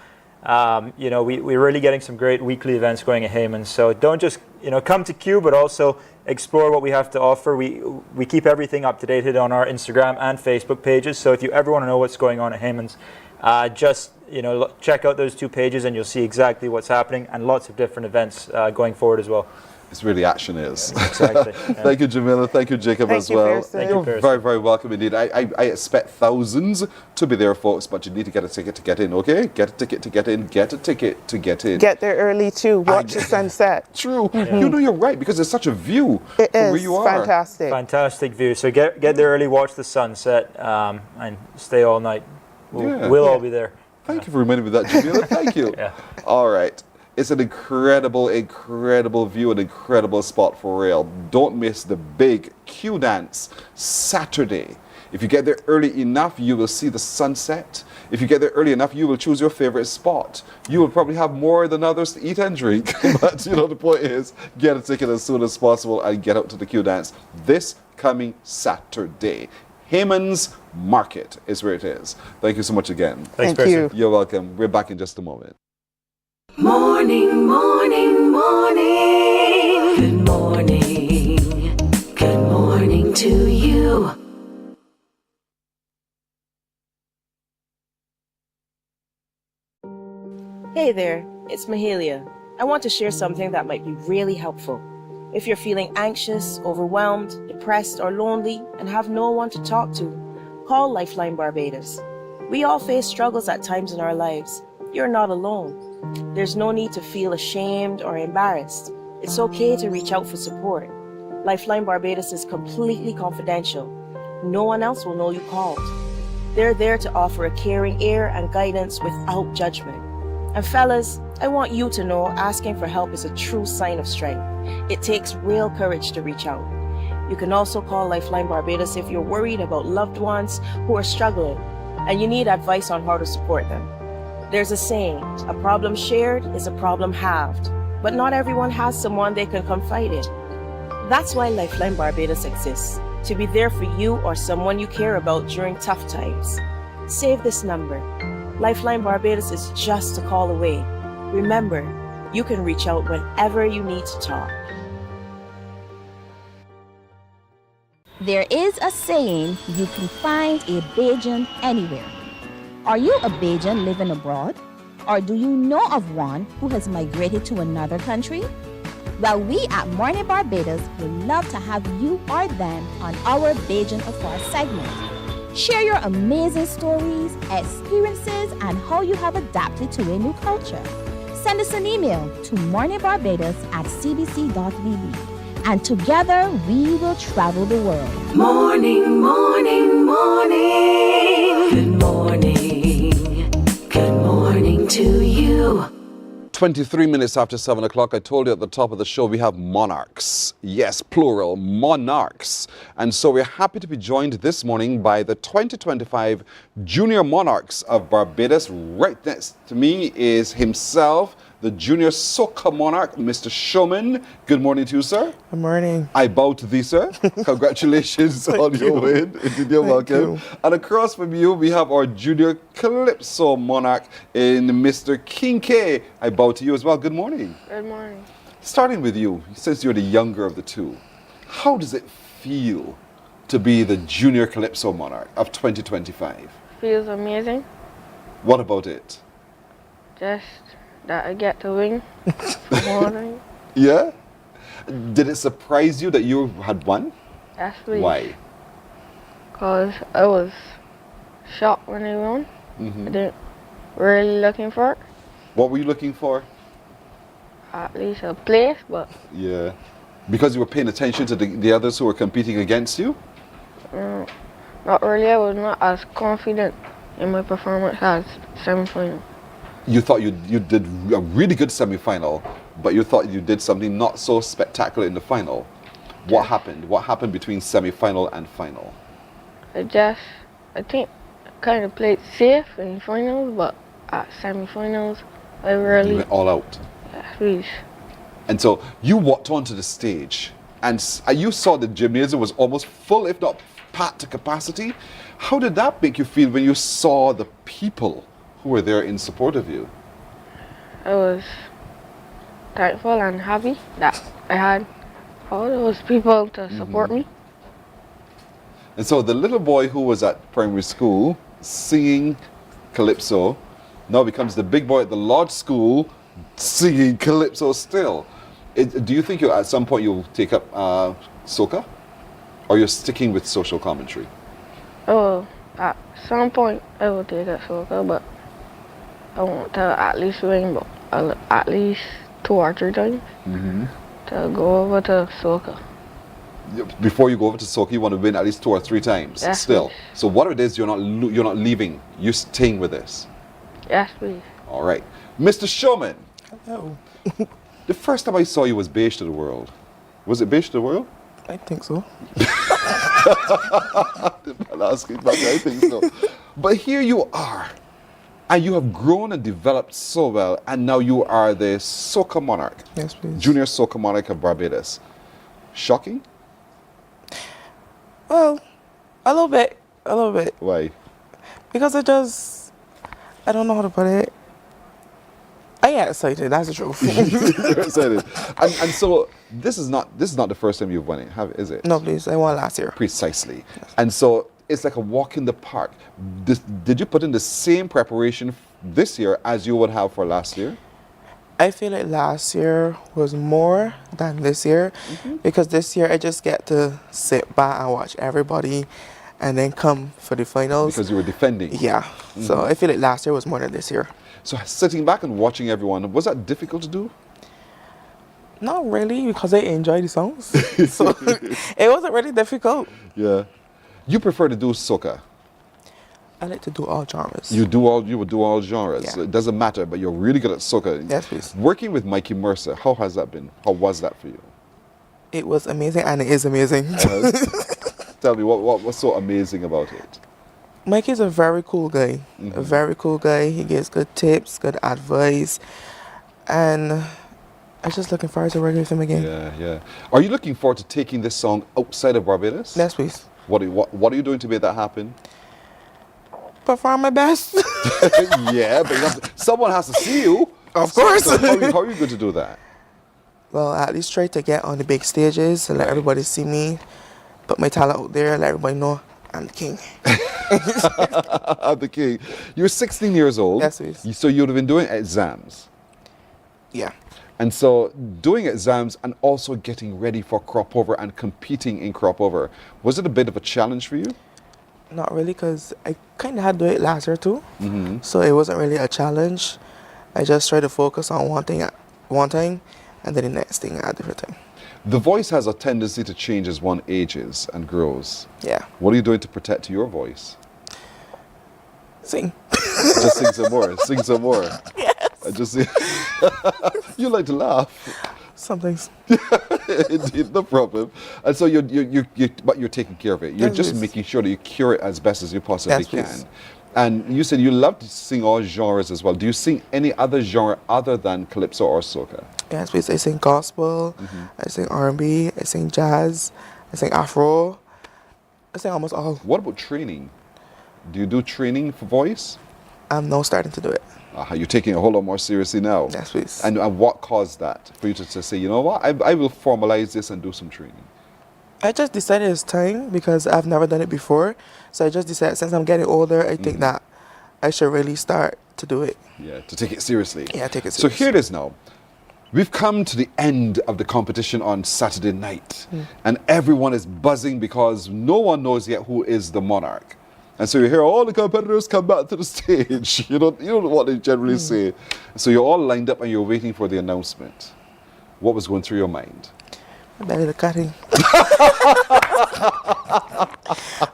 we're really getting some great weekly events going at Heymans. So don't just, come to Q, but also explore what we have to offer. We keep everything up to date on our Instagram and Facebook pages. So if you ever want to know what's going on at Heymans, just check out those 2 pages and you'll see exactly what's happening, and lots of different events going forward as well. It's really action is. Exactly. Thank you, Jamila. Thank you, Jacob, as well. You're very, very welcome indeed. I expect thousands to be there, folks, but you need to get a ticket to get in, okay? Get a ticket to get in. Get a ticket to get in. Get there early too. Watch the sunset. True. You're right, because there's such a view from where you are. Fantastic. Fantastic view. So get there early, watch the sunset, and stay all night. We'll all be there. Thank you for reminding me of that, Jamila. Thank you. All right. It's an incredible, incredible view, an incredible spot for real. Don't miss the big Q dance Saturday. If you get there early enough, you will see the sunset. If you get there early enough, you will choose your favorite spot. You will probably have more than others to eat and drink. But the point is, get a ticket as soon as possible and get out to the Q dance this coming Saturday. Heymans Market is where it is. Thank you so much again. Thank you. You're welcome. We're back in just a moment. Morning, morning, morning. Good morning. Good morning to you. Hey there, it's Mahalia. I want to share something that might be really helpful. If you're feeling anxious, overwhelmed, depressed, or lonely and have no one to talk to, call Lifeline Barbados. We all face struggles at times in our lives. You're not alone. There's no need to feel ashamed or embarrassed. It's okay to reach out for support. Lifeline Barbados is completely confidential. No one else will know you called. They're there to offer a caring ear and guidance without judgment. And fellas, I want you to know asking for help is a true sign of strength. It takes real courage to reach out. You can also call Lifeline Barbados if you're worried about loved ones who are struggling and you need advice on how to support them. There's a saying, a problem shared is a problem halved, but not everyone has someone they can confide in. That's why Lifeline Barbados exists, to be there for you or someone you care about during tough times. Save this number. Lifeline Barbados is just a call away. Remember, you can reach out whenever you need to talk. There is a saying, you can find a Bajan anywhere. Are you a Bajan living abroad? Or do you know of one who has migrated to another country? Well, we at Mornin Barbados would love to have you or them on our Bajan Afar segment. Share your amazing stories, experiences, and how you have adapted to a new culture. Send us an email to morninbarbados@cbc.vb. And together we will travel the world. Morning, morning, morning. Good morning. Good morning to you. 23 minutes after 7 o'clock, I told you at the top of the show we have Monarchs. Yes, plural, Monarchs. And so we're happy to be joined this morning by the 2025 Junior Monarchs of Barbados. Right next to me is himself, the Junior Soca Monarch, Mr. Showman. Good morning to you, sir. Good morning. I bow to thee, sir. Congratulations on your win. You're welcome. And across from you, we have our Junior Calypso Monarch in Mr. King K. I bow to you as well. Good morning. Good morning. Starting with you, since you're the younger of the two, how does it feel to be the Junior Calypso Monarch of 2025? Feels amazing. What about it? Just that I get to win. Morning. Yeah? Did it surprise you that you had won? Yes, please. Why? Because I was shocked when I won. I didn't really looking for it. What were you looking for? At least a place, but Yeah. Because you were paying attention to the others who were competing against you? not really. I was not as confident in my performance as semi-final. You thought you did a really good semi-final, but you thought you did something not so spectacular in the final. What happened? What happened between semi-final and final? I think I kind of played safe in finals, but at semi-finals, I really You went all out. Yes, please. And so you walked onto the stage and you saw the gymnasium was almost full, if not packed to capacity. How did that make you feel when you saw the people who were there in support of you? I was thankful and happy that I had all those people to support me. And so the little boy who was at primary school singing calypso now becomes the big boy at the large school singing calypso still. Do you think at some point you'll take up soca? Or you're sticking with social commentary? Oh, at some point I will take up soca, but I want to at least win at least 2 or 3 times to go over to soca. Before you go over to soca, you want to win at least 2 or 3 times. Yes, still. please. So what it is, you're not leaving. You're staying with this. Yes, please. All right, Mr. Showman. Hello. The first time I saw you was Beige to the World. Was it Beige to the World? I think so. I'm asking back, I think so. But here you are, and you have grown and developed so well, and now you are the Soca Monarch. Yes, please. Junior Soca Monarch of Barbados. Shocking? Well, a little bit. Why? Because I don't know how to put it. I get excited, that's the truth. You're excited. And so this is not the first time you've won it, is it? No, please. I won last year. Precisely. Yes. And so it's like a walk in the park. Did you put in the same preparation this year as you would have for last year? I feel like last year was more than this year because this year I just get to sit back and watch everybody and then come for the finals. Because you were defending. Yeah. So I feel like last year was more than this year. So sitting back and watching everyone, was that difficult to do? Not really, because I enjoy the songs. So it wasn't really difficult. Yeah. You prefer to do soca? I like to do all genres. You would do all genres. Yeah. It doesn't matter, but you're really good at soca. Yes, please. Working with Mikey Mercer, how has that been? How was that for you? It was amazing, and it is amazing. Tell me, what was so amazing about it? Mikey's a very cool guy. A very cool guy. He gives good tips, good advice, and I'm just looking forward to working with him again. Yeah. Are you looking forward to taking this song outside of Barbados? Yes, please. What are you doing to make that happen? Perform my best. Yeah, but someone has to see you. Of course. So how are you going to do that? Well, at least try to get on the big stages and let everybody see me, put my talent out there, let everybody know I'm the king. I'm the king. You're 16 years old. Yes, please. So you'd have been doing exams. Yeah. And so doing exams and also getting ready for Cropover and competing in Cropover, was it a bit of a challenge for you? Not really, because I kind of had to do it last year too. So it wasn't really a challenge. I just tried to focus on one thing at one time and then the next thing at a different time. The voice has a tendency to change as one ages and grows. Yeah. What are you doing to protect your voice? Sing. Just sing some more. Sing some more. Yes. I just sing. You like to laugh. Sometimes. Indeed, no problem. And so but you're taking care of it. You're just making sure that you cure it as best as you possibly can. Please. And you said you love to sing all genres as well. Do you sing any other genre other than calypso or soca? Yes, please. I sing gospel, I sing R&B, I sing jazz, I sing Afro. I sing almost all. What about training? Do you do training for voice? I'm now starting to do it. You're taking it a whole lot more seriously now. Yes, please. And what caused that for you to say, you know what, I will formalize this and do some training? I just decided it's time because I've never done it before. So I just decided since I'm getting older, I think that I should really start to do it. Yeah, to take it seriously. Yeah, take it So seriously. here it is now. We've come to the end of the competition on Saturday night. And everyone is buzzing because no one knows yet who is the monarch. And so you hear all the competitors come back to the stage. You don't know what they generally say. So you're all lined up and you're waiting for the announcement. What was going through your mind? I bet it cutting.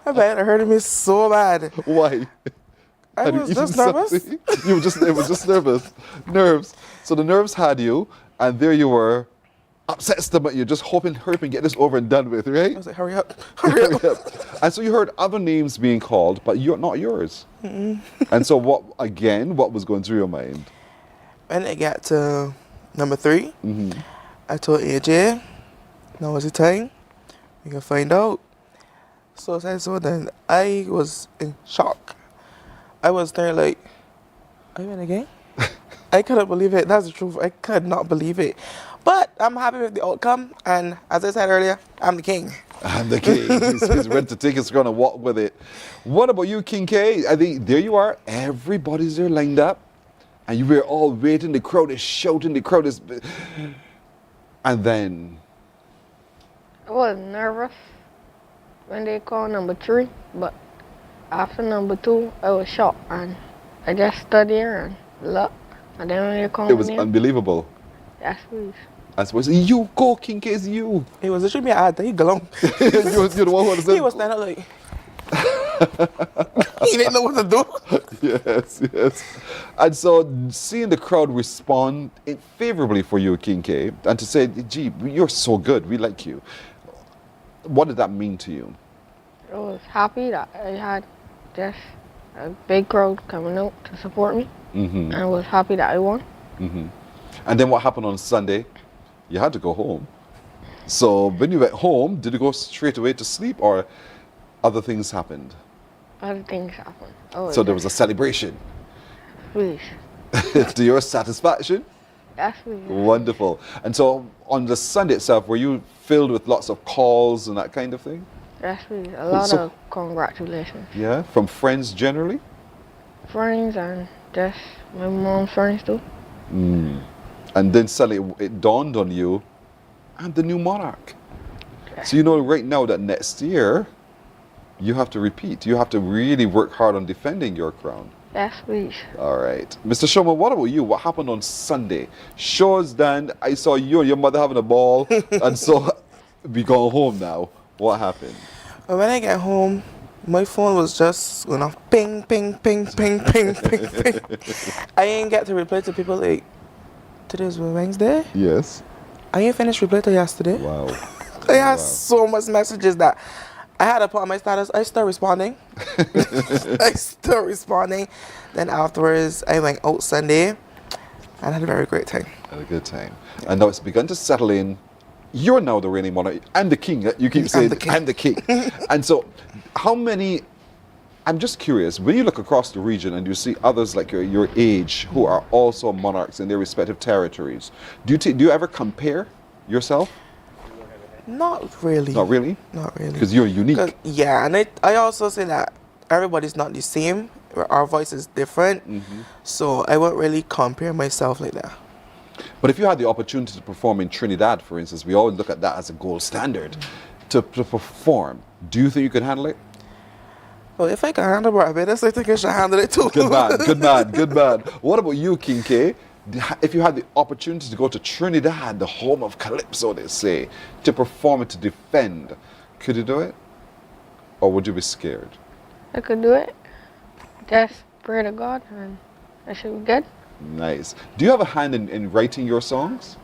I bet it hurted me so bad. Why? I was just nervous. It was just nervous. Nerves. So the nerves had you, and there you were, upset stomach. You're just hoping get this over and done with, right? I was like, hurry up. Hurry up. And so you heard other names being called, but you're not yours. And so what was going through your mind? When I got to number 3, I told AJ, now is the time. We can find out. So then I was in shock. I was there like, are you in the game? I couldn't believe it. That's the truth. I could not believe it. But I'm happy with the outcome. And as I said earlier, I'm the king. I'm the king. He's ready to take his crown and walk with it. What about you, King K? I think there you are. Everybody's there lined up. And you were all waiting. The crowd is shouting. The crowd is... And then... I was nervous when they called number 3. But after number 2, I was shocked. And I just stood there and looked. And then when they called It was me, unbelievable. that's please. I suppose you go, King K, it's you. It was literally me. I had to go along. You're the one who was He was standing up like... he didn't know what to do. Yes. And so seeing the crowd respond favorably for you, King K, and to say, gee, you're so good, we like you. What did that mean to you? I was happy that I had just a big crowd coming out to support me. Mm-hmm. And I was happy that I won. Mm-hmm. And then what happened on Sunday? You had to go home. So when you went home, did you go straight away to sleep or other things happened? Other things happened. So there was a celebration. Please. To your satisfaction? That's please. Wonderful. And so on the Sunday itself, were you filled with lots of calls and that kind of thing? That's please. A lot of congratulations. Yeah, from friends generally? Friends and just my mom's friends too. And then suddenly it dawned on you, I'm the new monarch. So you know right now that next year, you have to repeat. You have to really work hard on defending your crown. Yes, please. All right. Mr. Shoma, what about you? What happened on Sunday? Shows done. I saw you and your mother having a ball. And so we go home now. What happened? When I get home, my phone was just going off ping, ping, ping, ping, ping, ping, ping. I ain't get to reply to people like, today's Wednesday? Yes. I ain't finished reply to yesterday. Wow. I had so much messages that I had to put on my status. I still responding. Then afterwards, I went out Sunday and had a very great time. Had a good time. And now it's begun to settle in. You're now the reigning monarch. I'm the king. You keep saying, I'm the king. And so how many, I'm just curious, when you look across the region and you see others like your age who are also monarchs in their respective territories, do you ever compare yourself? Not really. Not really? Not really. Because you're unique. Yeah, and I also say that everybody's not the same. Our voice is different. So I won't really compare myself like that. But if you had the opportunity to perform in Trinidad, for instance, we always look at that as a gold standard, to perform, do you think you could handle it? Well, if I can handle Barbados, I think I should handle it too. Good man, good man, good man. What about you, King K? If you had the opportunity to go to Trinidad, the home of Calypso, they say, to perform and to defend, could you do it? Or would you be scared? I could do it. Just pray to God and I should be good. Nice. Do you have a hand in writing your songs?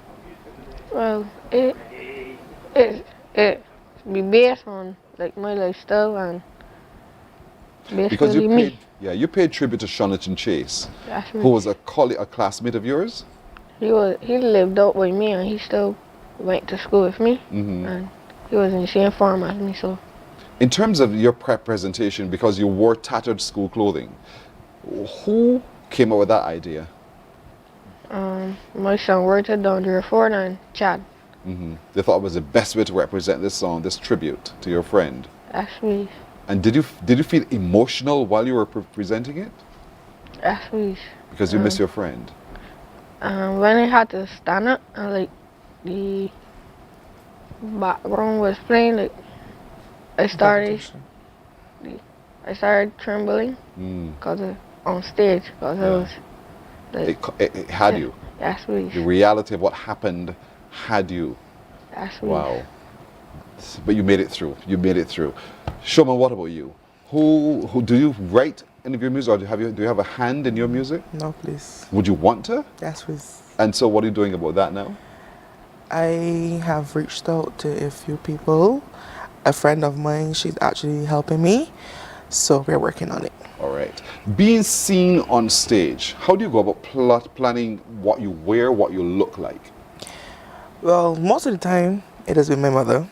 Well, it be based on like my lifestyle and basically Because you me. you paid tribute to Shonatan Chase, That's who me. was a classmate of yours. He lived out with me and he still went to school with me and he was in the same farm as me. So in terms of your presentation, because you wore tattered school clothing, who came up with that idea? my son worked at Dondre Ford and Chad. They thought it was the best way to represent this song, this tribute to your friend. That's me. And did you feel emotional while you were presenting it? That's me. Because you miss your friend. When I had to stand up and like the background was playing, like I started trembling because on stage because I was like It had you. That's me. The reality of what happened had you. That's me. Wow. But you made it through. You made it through. Shoma, what about you? Who do you write any of your music, or do you have a hand in your music? No, please. Would you want to? Yes, please. And so what are you doing about that now? I have reached out to a few people. A friend of mine, she's actually helping me. So we're working on it. All right. Being seen on stage, how do you go about planning what you wear, what you look like? Well, most of the time, it has been my mother.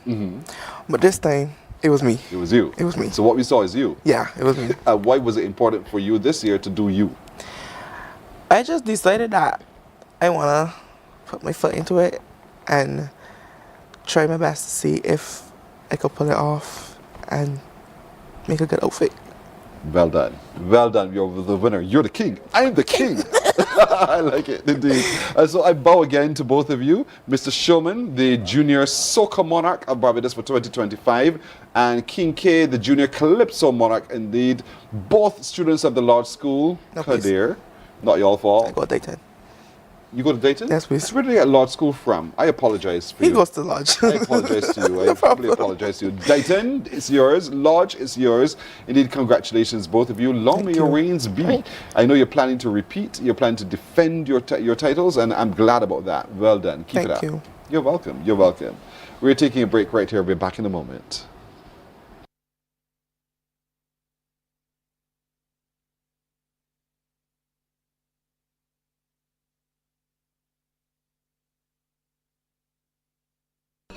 But this time, it was me. It was you? It was me. So what we saw is you? Yeah, it was me. Why was it important for you this year to do you? I just decided that I want to put my foot into it and try my best to see if I could pull it off and make a good outfit. Well done. Well done. You're the winner. You're the king. I'm the king. I like it, indeed. So I bow again to both of you. Mr. Shulman, the Junior Soca Monarch of Barbados for 2025, and King K, the Junior Calypso Monarch, indeed. Both students of the Lodge School, Kadir. Not your fault. I got Dayton. You go to Dayton? Yes, please. Where did you get Lodge School from? I apologize for you. He goes to Lodge. I apologize to you. I really apologize to you. Dayton is yours. Lodge is yours. Indeed, congratulations, both of you. Long may your reigns be. I know you're planning to repeat. You're planning to defend your titles, and I'm glad about that. Well done. Keep it up. Thank you. You're welcome. You're welcome. We're taking a break right here. We'll be back in a moment.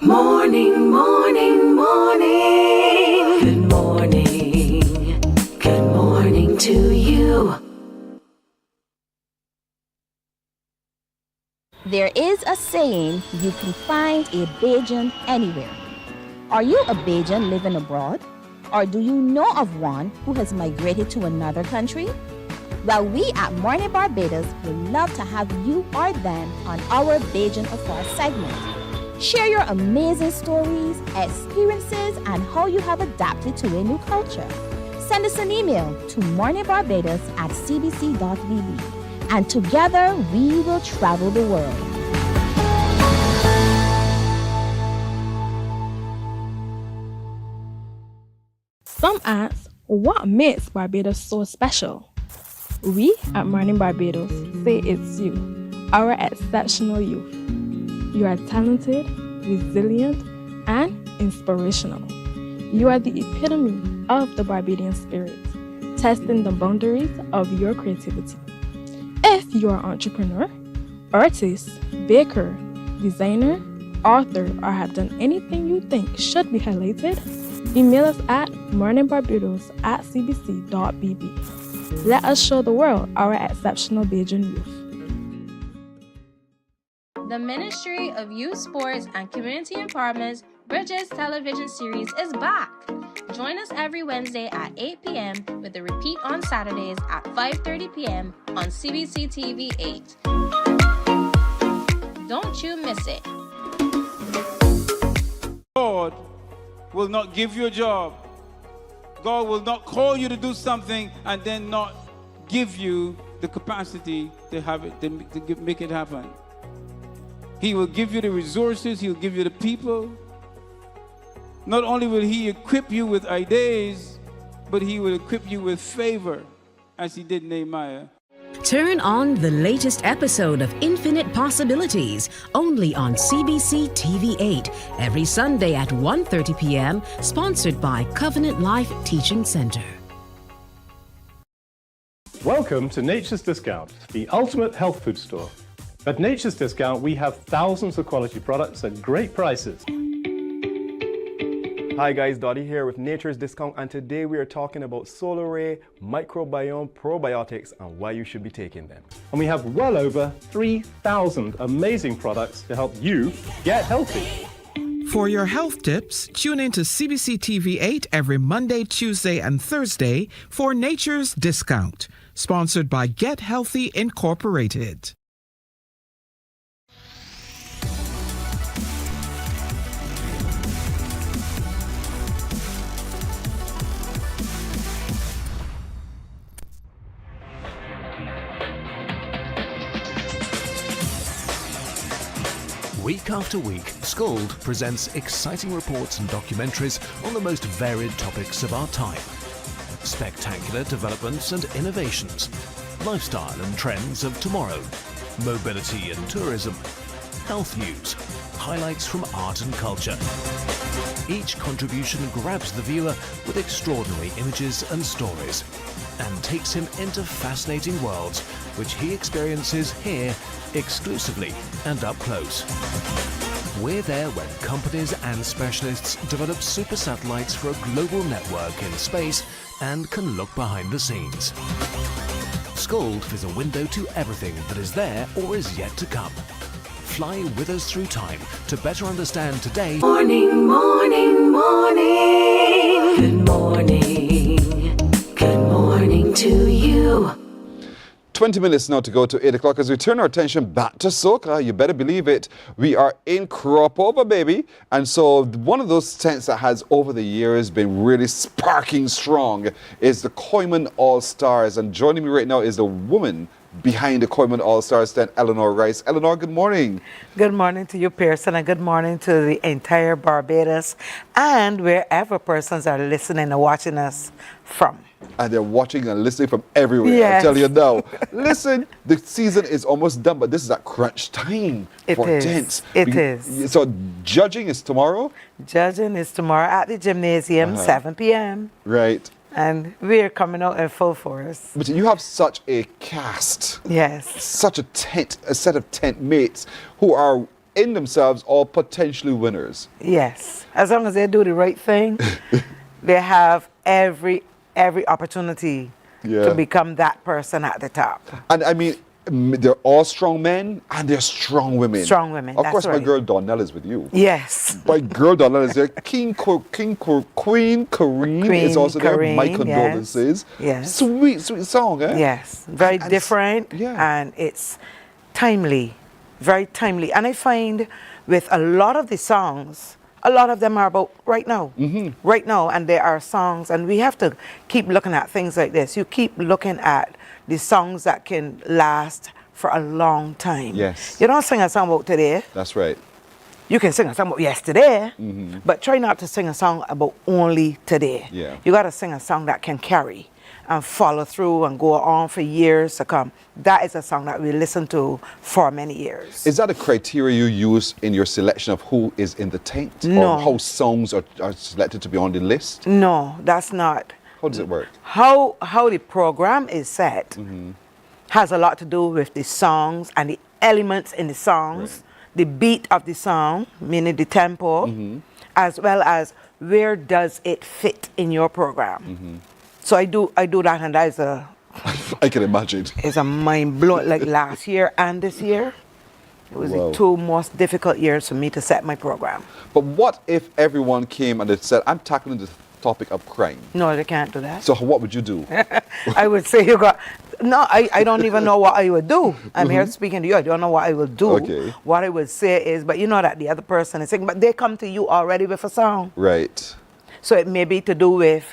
Morning, morning, morning. Good morning. Good morning to you. There is a saying, you can find a Bajan anywhere. Are you a Bajan living abroad? Or do you know of one who has migrated to another country? Well, we at Mornin Barbados would love to have you or them on our Bajan Affair segment. Share your amazing stories, experiences, and how you have adapted to a new culture. Send us an email to morninbarbados@cbc.vb, and together we will travel the world. Some ask, what makes Barbados so special? We at Mornin Barbados say it's you, our exceptional youth. You are talented, resilient, and inspirational. You are the epitome of the Barbadian spirit, testing the boundaries of your creativity. If you are an entrepreneur, artist, baker, designer, author, or have done anything you think should be highlighted, email us at morninbarbados@cbc.bb. Let us show the world our exceptional Bajan youth. The Ministry of Youth, Sports and Community Empowerment's Bridges television series is back. Join us every Wednesday at 8 p.m. with a repeat on Saturdays at 5:30 p.m. on CBC TV 8. Don't you miss it. God will not give you a job. God will not call you to do something and then not give you the capacity to have it, to make it happen. He will give you the resources, he'll give you the people. Not only will he equip you with ideas, but he will equip you with favor, as he did Nehemiah. Turn on the latest episode of Infinite Possibilities, only on CBC TV 8, every Sunday at 1:30 p.m., sponsored by Covenant Life Teaching Center. Welcome to Nature's Discount, the ultimate health food store. At Nature's Discount, we have thousands of quality products at great prices. Hi guys, Dottie here with Nature's Discount, and today we are talking about Solar Ray Microbiome Probiotics and why you should be taking them. And we have well over 3,000 amazing products to help you get healthy. For your health tips, tune in to CBC TV 8 every Monday, Tuesday, and Thursday for Nature's Discount, sponsored by Get Healthy Incorporated. Week after week, Scold presents exciting reports and documentaries on the most varied topics of our time. Spectacular developments and innovations, lifestyle and trends of tomorrow, mobility and tourism, health news, highlights from art and culture. Each contribution grabs the viewer with extraordinary images and stories and takes him into fascinating worlds which he experiences here exclusively and up close. We're there when companies and specialists develop super satellites for a global network in space and can look behind the scenes. Gold is a window to everything that is there or is yet to come. Fly with us through time to better understand today. Morning, morning, morning. Good morning. Good morning to you. 20 minutes now to go to 8 o'clock as we turn our attention back to soca. You better believe it. We are in Cropover, baby. And so one of those tents that has over the years been really sparking strong is the Kyman Allstars. And joining me right now is the woman behind the Kyman Allstars tent, Eleanor Rice. Eleanor, good morning. Good morning to you, Pearson, and good morning to the entire Barbados and wherever persons are listening and watching us from. And they're watching and listening from everywhere. Yes. I tell you now. Listen, the season is almost done, but this is that crunch time for tents. It is. So judging is tomorrow? Judging is tomorrow at the gymnasium, 7 p.m. Right. And we're coming out in full force. But you have such a cast. Yes. Such a set of tent mates who are in themselves all potentially winners. Yes. As long as they do the right thing, they have every opportunity to become that person at the top. And I mean, they're all strong men and they're strong women. Strong women, Of that's course, my right. girl Donnell is with you. Yes. My girl Donnell is there. Queen Kareem is also there. My condolences. Yes. Sweet, sweet song, eh? Yes. Very different. And it's timely. Very timely. And I find with a lot of the songs, a lot of them are about right now. Right now. And there are songs, and we have to keep looking at things like this. You keep looking at the songs that can last for a long time. Yes. You don't sing a song about today. That's right. You can sing a song about yesterday, but try not to sing a song about only today. Yeah. You got to sing a song that can carry and follow through and go on for years to come. That is a song that we listen to for many years. Is that a criteria you use in your selection of who is in the tent? No. Or how songs are selected to be on the list? No, that's not. How does it work? How the program is set has a lot to do with the songs and the elements in the songs, the beat of the song, meaning the tempo, as well as where does it fit in your program. So I do that, and that is I can imagine. It's a mind blow. Like last year and this year, it was the two most difficult years for me to set my program. But what if everyone came and they said, I'm tackling the topic of crime? No, they can't do that. So what would you do? I would say I don't even know what I would do. I'm here speaking to you. I don't know what I will do. Okay. What I would say is, but you know that the other person is saying, but they come to you already with a song. Right. So it may be to do with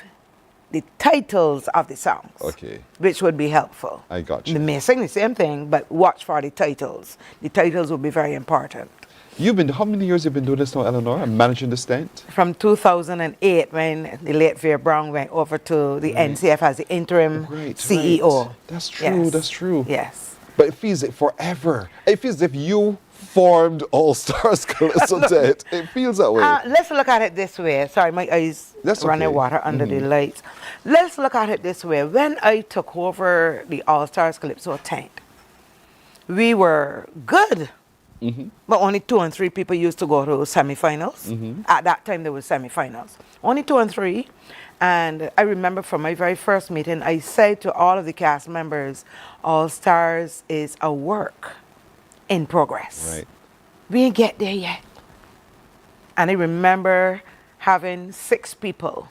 the titles of the songs. Okay. Which would be helpful. I got you. They may sing the same thing, but watch for the titles. The titles will be very important. How many years have you been doing this now, Eleanor, and managing this tent? From 2008, when the late Veer Brown went over to the NCF as the interim CEO. That's true, that's true. Yes. But it feels like forever. It feels as if you formed Allstars Calypso Tent. It feels that way. Let's look at it this way. Sorry, my eyes running water under the lights. Let's look at it this way. When I took over the Allstars Calypso Tent, we were good. But only 2 and 3 people used to go to semifinals. At that time, there were semifinals. Only 2 and 3. And I remember from my very first meeting, I said to all of the cast members, Allstars is a work in progress. Right. We ain't get there yet. And I remember having 6 people.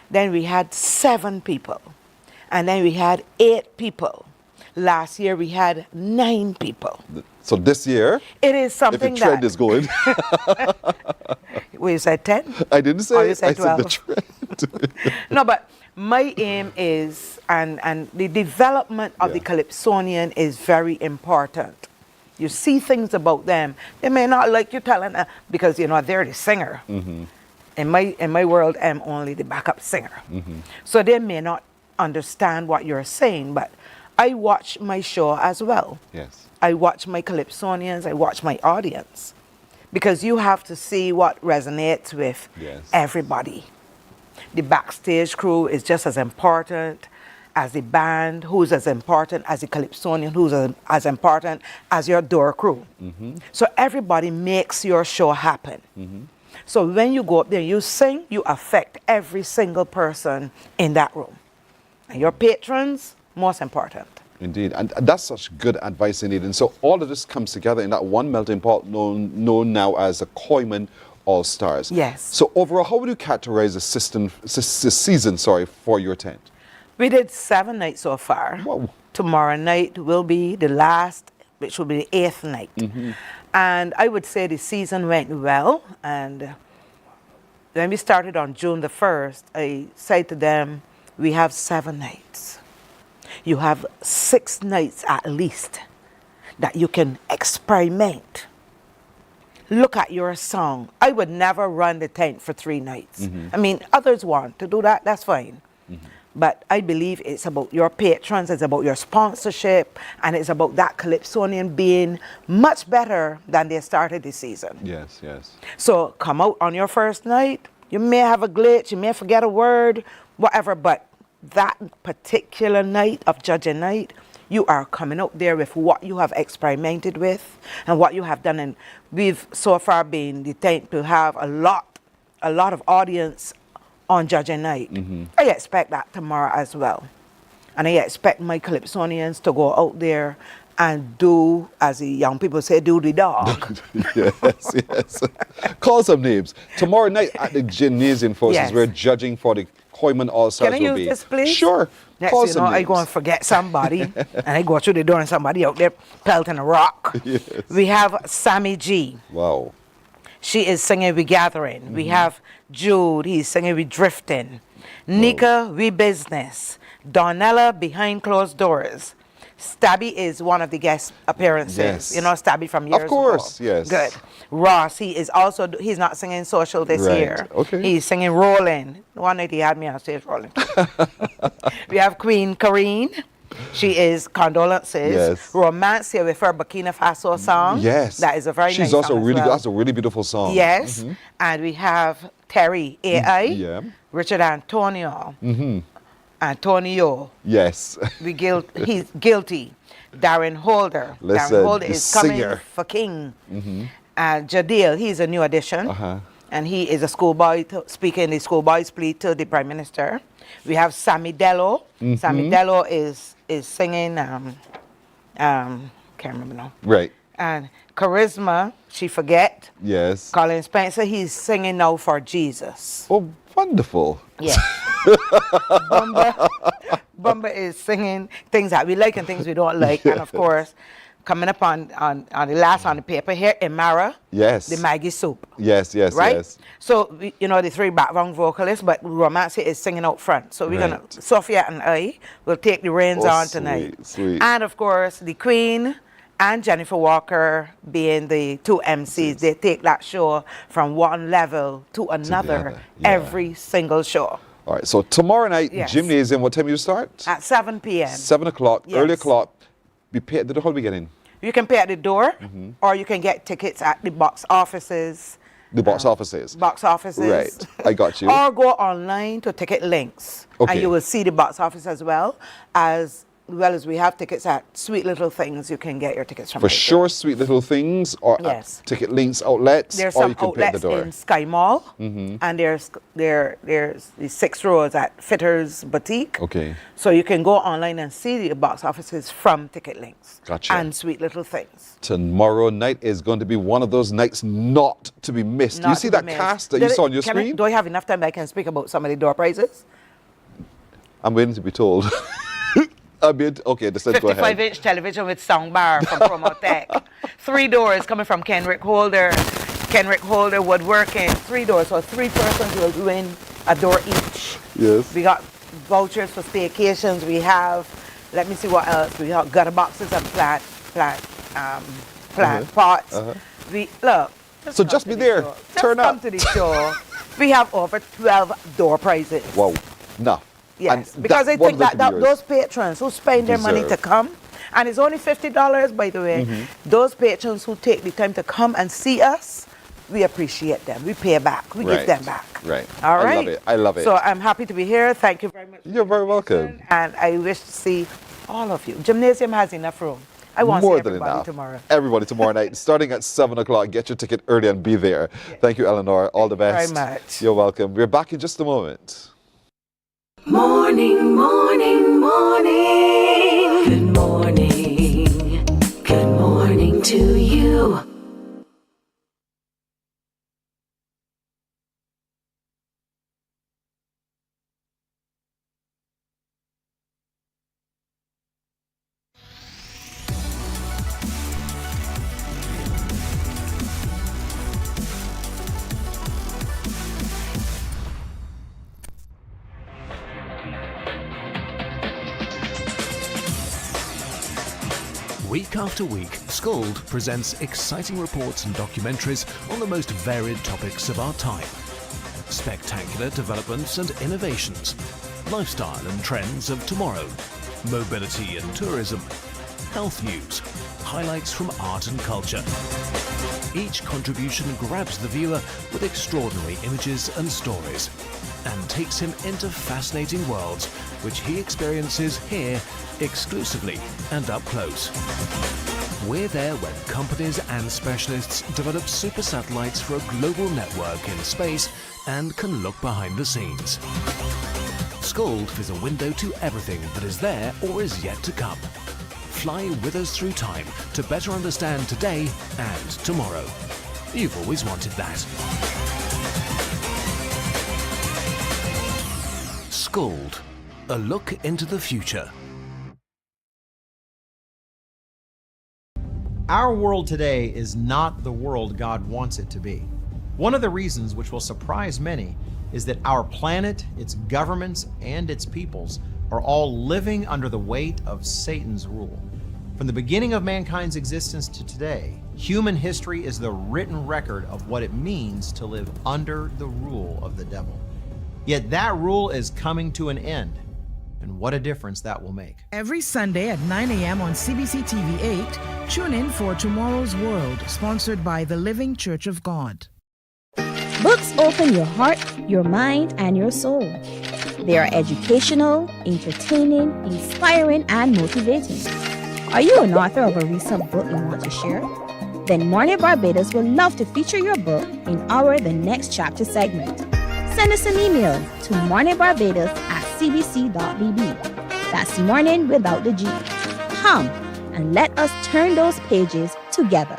Then we had 7 people. And then we had 8 people. Last year, we had 9 people. So this year, it is something if the trend is going. Well, you said 10? I didn't say Or you it. said I 12? said the trend. No, but my aim is, and the development of the Calypsonian is very important. You see things about them. They may not like you telling them because, you know, they're the singer. In my world, I'm only the backup singer. So they may not understand what you're saying, but I watch my show as well. Yes. I watch my Calypsonians, I watch my audience. Because you have to see what resonates with everybody. The backstage crew is just as important as the band, who's as important as the Calypsonian, who's as important as your door crew. So everybody makes your show happen. So when you go up there, you sing, you affect every single person in that room. And your patrons, most important. Indeed, and that's such good advice indeed. And so all of this comes together in that one melting pot known now as the Kyman Allstars. Yes. So overall, how would you characterize the season for your tent? We did 7 nights so far. Whoa. Tomorrow night will be the last, which will be the 8th night. And I would say the season went well. And when we started on June the 1st, I said to them, we have 7 nights. You have 6 nights at least that you can experiment. Look at your song. I would never run the tent for 3 nights. I mean, others want to do that, that's fine. But I believe it's about your patrons, it's about your sponsorship, and it's about that Calypsonian being much better than they started the season. Yes, yes. So come out on your first night. You may have a glitch, you may forget a word, whatever, but that particular night of judging night, you are coming out there with what you have experimented with and what you have done. And we've so far been the tent to have a lot of audience on judging night. I expect that tomorrow as well. And I expect my Calypsonians to go out there and do, as the young people say, do the dog. Yes, yes. Call some names. Tomorrow night at the gymnasium, folks, Yes. is where judging for the Kyman Allstars Can I will use be. this, please? Sure. Next Call you some know, I names. go and forget somebody, and I go through the door and somebody out there pelting a rock. Yes. We have Sammy G. Wow. She is singing We Gathering. We have Jude, he's singing We Drifting. Nika, We Business. Donella, Behind Closed Doors. Stabby is one of the guest appearances. Yes. You know Stabby from years Of course, ago. yes. Good. Ross, he is also, he's not singing Social this Right. year. Okay. He's singing Rolling. One night he had me on stage rolling. We have Queen Kareen. She is Condolences. Yes. Romance here with her Burkina Faso song. Yes. That is a very She's nice also song as really well. that's a really beautiful song. Yes. And we have Terry AI, Yeah. Richard Antonio, Antonio. Yes. He's guilty. Darren Holder. Listen, Darren Holder the is coming singer. for King. Jadil, he's a new addition. And he is a schoolboy speaking the schoolboy's plea to the Prime Minister. We have Sammy Dello. Sammy Dello is singing, can't remember now. Right. And Charisma, She Forget. Yes. Colin Spencer, he's singing now for Jesus. Oh, wonderful. Yes. Bumba is singing things that we like and things we don't like. And of course, coming up on the last on the paper here, Imara. Yes. The Maggie Soup. Yes, yes, Right? yes. So, you know, the 3 background vocalists, but Romance is singing out front. So we're going to, Sophia and I will take the reins on tonight. Sweet. And of course, the Queen and Jennifer Walker being the 2 MCs, they take that show from one level to another Together, yeah. every single show. All right, so tomorrow night, Yes. gymnasium, what time you start? At 7 p.m. 7 o'clock, Yes. early o'clock. Be paid. How do we get in? You can pay at the door, or you can get tickets at the box offices. The box offices. Box offices. Right, I got you. Or go online to Ticket Links, Okay. and you will see the box office as well as we have tickets at Sweet Little Things. You can get your tickets from For right sure, Sweet Little Things or Yes. at Ticket Links outlets, There's or some you can pay at the outlets door. in Sky Mall, and there's the 6 rows at Fitter's Boutique. Okay. So you can go online and see the box offices from Ticket Links Gotcha. and Sweet Little Things. Tomorrow night is going to be one of those nights not to be missed. Not You see to be that missed. cast that you saw on your screen? Do I have enough time that I can speak about some of the door prizes? I'm waiting to be told. Okay, just let's go ahead. 55-inch television with sound bar from Promotech. 3 doors coming from Kenrick Holder. Kenrick Holder Woodworking. 3 doors, so 3 persons will win a door each. Yes. We got vouchers for staycations. We have, let me see what else. We have gutter boxes and plant pots. We look. So just be there. Turn Come up. to the show. We have over 12 door prizes. Wow. No. Yes, And because I one think of them that could be those patrons who spend their money Deserve. to come, and it's only $50, by the way, those patrons who take the time to come and see us, we appreciate them. We pay back. We give Right. them back. Right. All right? I love it. I love it. So I'm happy to be here. Thank you very much. You're very welcome. And I wish to see all of you. Gymnasium has enough room. I want More to see than everybody enough. tomorrow. Everybody tomorrow night, starting at 7 o'clock. Get your ticket early and be there. Thank you, Eleanor. All the Very best. much. You're welcome. We're back in just a moment. Morning, morning, morning. Good morning. Good morning to you. Week after week, Scold presents exciting reports and documentaries on the most varied topics of our time. Spectacular developments and innovations, lifestyle and trends of tomorrow, mobility and tourism, health news, highlights from art and culture. Each contribution grabs the viewer with extraordinary images and stories and takes him into fascinating worlds which he experiences here exclusively and up close. We're there when companies and specialists develop super satellites for a global network in space and can look behind the scenes. Scold is a window to everything that is there or is yet to come. Fly with us through time to better understand today and tomorrow. You've always wanted that. Scold, a look into the future. Our world today is not the world God wants it to be. One of the reasons which will surprise many is that our planet, its governments, and its peoples are all living under the weight of Satan's rule. From the beginning of mankind's existence to today, human history is the written record of what it means to live under the rule of the devil. Yet that rule is coming to an end, and what a difference that will make. Every Sunday at 9 a.m. on CBC TV 8, tune in for Tomorrow's World, sponsored by the Living Church of God. Books open your heart, your mind, and your soul. They are educational, entertaining, inspiring, and motivating. Are you an author of a recent book you want to share? Then Mornin Barbados would love to feature your book in our The Next Chapter segment. Send us an email to morninbarbados@cbc.bb. That's morning without the G. Come and let us turn those pages together.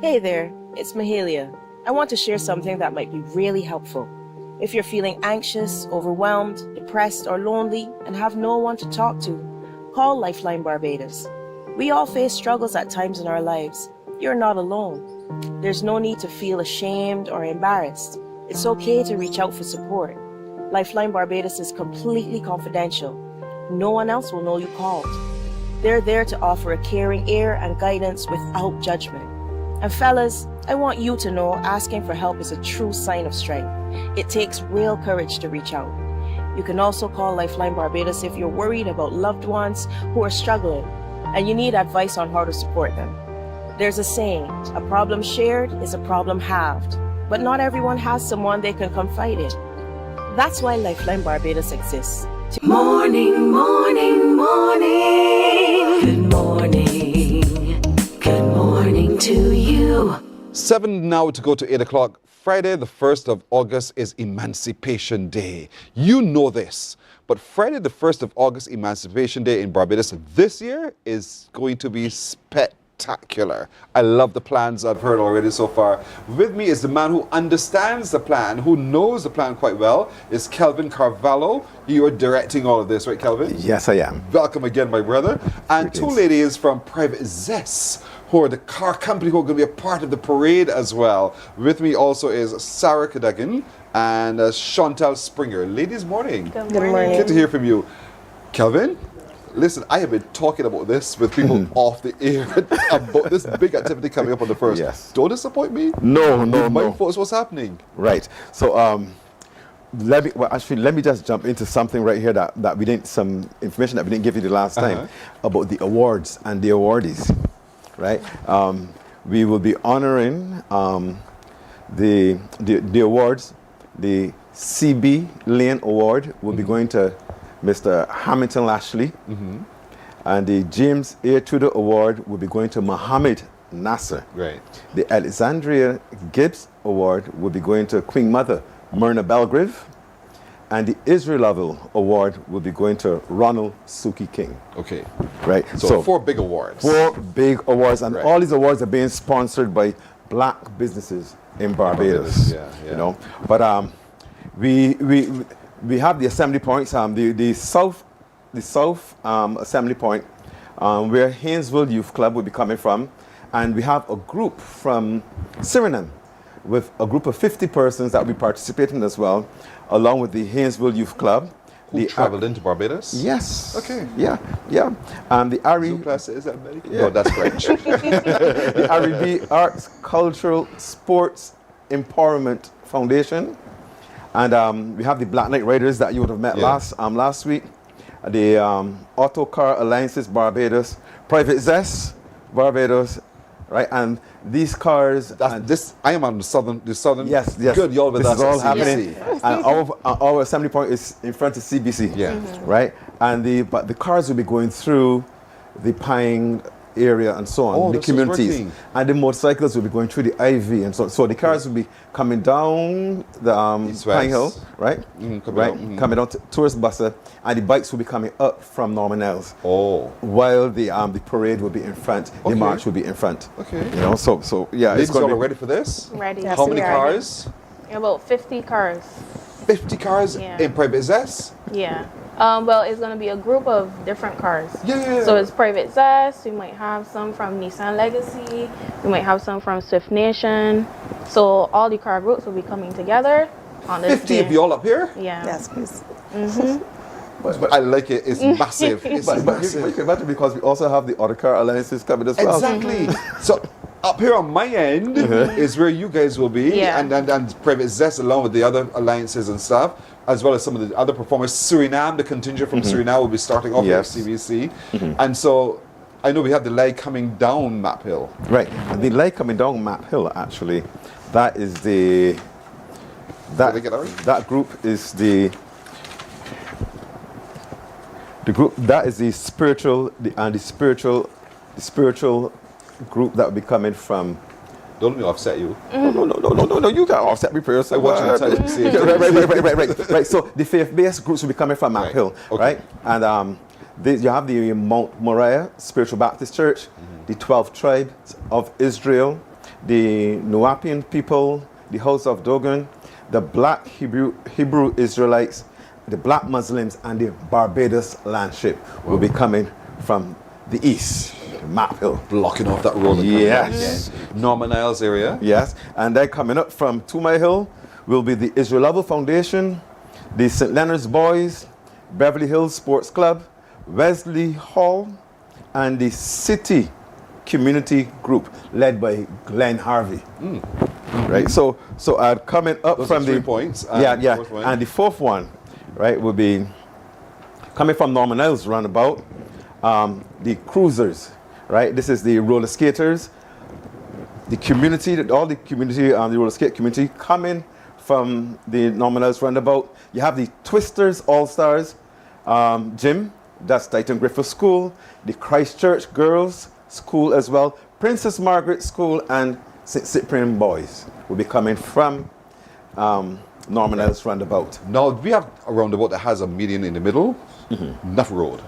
Hey there, it's Mahalia. I want to share something that might be really helpful. If you're feeling anxious, overwhelmed, depressed, or lonely and have no one to talk to, call Lifeline Barbados. We all face struggles at times in our lives. You're not alone. There's no need to feel ashamed or embarrassed. It's okay to reach out for support. Lifeline Barbados is completely confidential. No one else will know you called. They're there to offer a caring ear and guidance without judgment. And fellas, I want you to know asking for help is a true sign of strength. It takes real courage to reach out. You can also call Lifeline Barbados if you're worried about loved ones who are struggling and you need advice on how to support them. There's a saying, a problem shared is a problem halved, but not everyone has someone they can confide in. That's why Lifeline Barbados exists. Morning, morning, morning. Good morning. Good morning to you. 7 now to go to 8 o'clock. Friday, the 1st of August is Emancipation Day. You know this, but Friday, the 1st of August, Emancipation Day in Barbados this year is going to be spectacular. I love the plans I've heard already so far. With me is the man who understands the plan, who knows the plan quite well, is Kelvin Carvalho. You are directing all of this, right, Kelvin? Yes, I am. Welcome again, my brother. And two ladies from Private Zest, who are the car company who are going to be a part of the parade as well. With me also is Sarah Cadogan and Chantal Springer. Ladies, morning. Good morning. Good to hear from you. Kelvin, listen, I have been talking about this with people off the air about this big activity coming up on the 1st. Yes. Don't disappoint me. No. Folks, what's happening? Right. So, let me just jump into something right here that we didn't, some information that we didn't give you the last time about the awards and the awardees. Right, we will be honoring the awards. The CB Lane Award will be going to Mr. Hamilton Lashley, and the James A. Tudor Award will be going to Mohammed Nasser. Right. The Alexandria Gibbs Award will be going to Queen Mother Myrna Belgrave, And the Israel level award will be going to Ronald Suki King. Okay. Right. So 4 big awards. 4 big awards, and all these awards are being sponsored by black businesses in Barbados. Yeah. You know, but we have the assembly points. The south assembly point, where Haynesville Youth Club will be coming from, and we have a group from Suriname with a group of 50 persons that will be participating as well, along with the Haynesville Youth Club. Who traveled into Barbados? Yes. Okay. Yeah. The Ari. Is that American? No, that's French. The Ari Arts, Cultural, Sports Empowerment Foundation, and we have the Black Knight Riders that you would have met last week. The Auto Car Alliances Barbados, Private Zest Barbados, right? And these cars. I am on the southern. Yes. Good, y'all with this us. Is all at happening. CBC. And our assembly point is in front of CBC. Yeah. Right. And the cars will be going through the Pine area and so on, the communities, and the motorcycles will be going through the IV and so on. So the cars will be coming down the Pine Hill, right? Coming down towards Bussa, and the bikes will be coming up from Norman Ells. While the parade will be in front, the march will be in front. Okay. You know, so yeah. Ladies, y'all are ready for this? Ready. How many cars? About 50 cars. 50 cars in Private Zest? Yeah. Well, it's going to be a group of different cars. Yeah. So it's Private Zest. We might have some from Nissan Legacy. We might have some from Swift Nation. So all the car groups will be coming together on this 50 of y'all up here? Yeah. Yes, please. But I like it. It's massive. It's massive. You can imagine because we also have the other car alliances coming as well. Exactly. So up here on my end is where you guys will be, and Private Zest along with the other alliances and stuff, as well as some of the other performers. Suriname, the contingent from Suriname will be starting off here at CBC. And so I know we have the leg coming down Map Hill. Right. And the leg coming down Map Hill, actually, that is that group is the group that is the spiritual group that will be coming from. Don't let me offset you. No, you can't offset me, person. I want you to tell it. See it. Right. So the faith-based groups will be coming from Map Hill, right? And you have the Mount Moriah Spiritual Baptist Church, the 12 tribes of Israel, the Nuapian people, the House of Dogon, the Black Hebrew Israelites, the Black Muslims, and the Barbados Landship will be coming from the east. Map Hill. Blocking off that road. Yes. Norman Isles area. Yes. And then coming up from Tumai Hill will be the Israel Level Foundation, the St. Leonard's Boys, Beverly Hills Sports Club, Wesley Hall, and the City Community Group led by Glenn Harvey. Right. So coming up those from are 3 the points. And the fourth one, right, will be coming from Norman Isles roundabout. The cruisers. Right, this is the roller skaters, the community, all the community, the roller skate community coming from the Norman Isles roundabout. You have the Twisters Allstars gym, that's Titan Griffith School, the Christchurch Girls School as well, Princess Margaret School, and St. Cyprian Boys will be coming from Norman Isles roundabout. Now we have a roundabout that has a median in the middle. Enough road.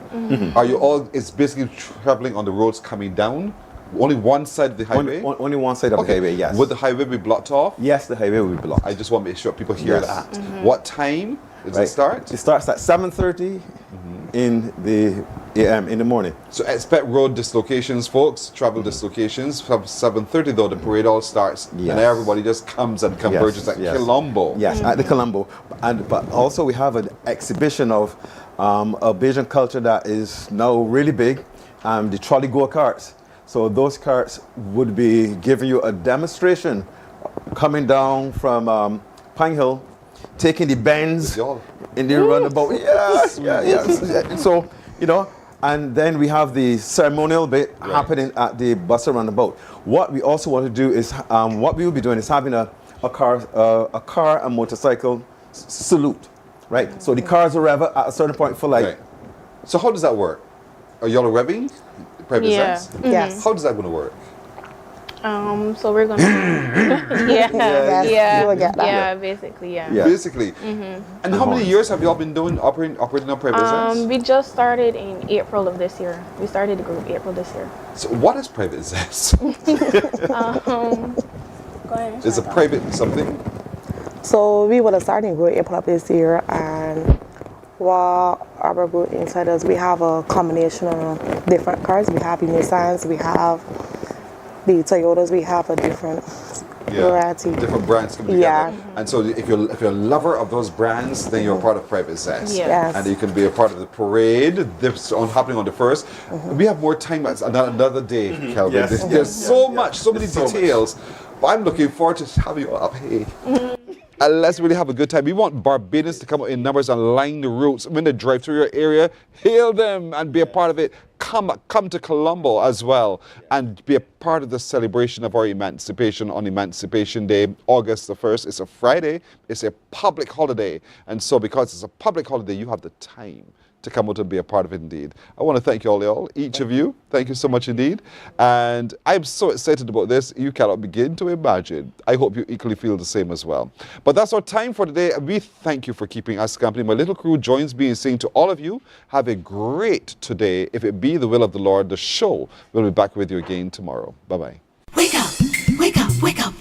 Are you all? It's basically traveling on the roads coming down. Only one side of the highway. Only one side of the highway. Yes. Would the highway be blocked off? Yes, the highway will be blocked. I just want to make sure people hear that. What time does it start? It starts at 7:30 in the a.m. in the morning. So expect road dislocations, folks. Travel dislocations from 7:30 though. The parade all starts, and everybody just comes and converges at Colombo. Yes, at the Colombo. But also we have an exhibition of a Bajan culture that is now really big, the trolley go-karts. So those carts would be giving you a demonstration coming down from Pine Hill, taking the bends in the roundabout. Yeah. So, you know, and then we have the ceremonial bit happening at the Bussa roundabout. What we also want to do is, what we will be doing is having a car and motorcycle salute. Right, so the cars will rev at a certain point for like. So how does that work? Are y'all revving? Private Zest? Yes. How does that going to work? So we're gonna, basically, yeah. Basically. And how many years have y'all been operating a private zest? We just started in April of this year. We started the group April this year. So what is private zest? Go ahead. Is a private something? So we would have started group April of this year, and while our group inside us, we have a combination of different cars. We have Nissans, we have the Toyotas, we have a different variety. Different brands come together. And so if you're a lover of those brands, then you're a part of Private Zest. Yes. And you can be a part of the parade this happening on the 1st. We have more time another day, Kelvin. There's so much, so many details. But I'm looking forward to having you up here. And let's really have a good time. We want Barbadians to come out in numbers and line the routes. When they drive through your area, hail them and be a part of it. Come to Colombo as well and be a part of the celebration of our emancipation on Emancipation Day, August the 1st. It's a Friday. It's a public holiday. And so because it's a public holiday, you have the time to come out and be a part of it indeed. I want to thank you all, each of you. Thank you so much indeed. And I'm so excited about this, you cannot begin to imagine. I hope you equally feel the same as well. But that's our time for today. We thank you for keeping us company. My little crew joins me in saying to all of you, have a great today. If it be the will of the Lord, the show will be back with you again tomorrow. Bye-bye. Wake up, wake up, wake up.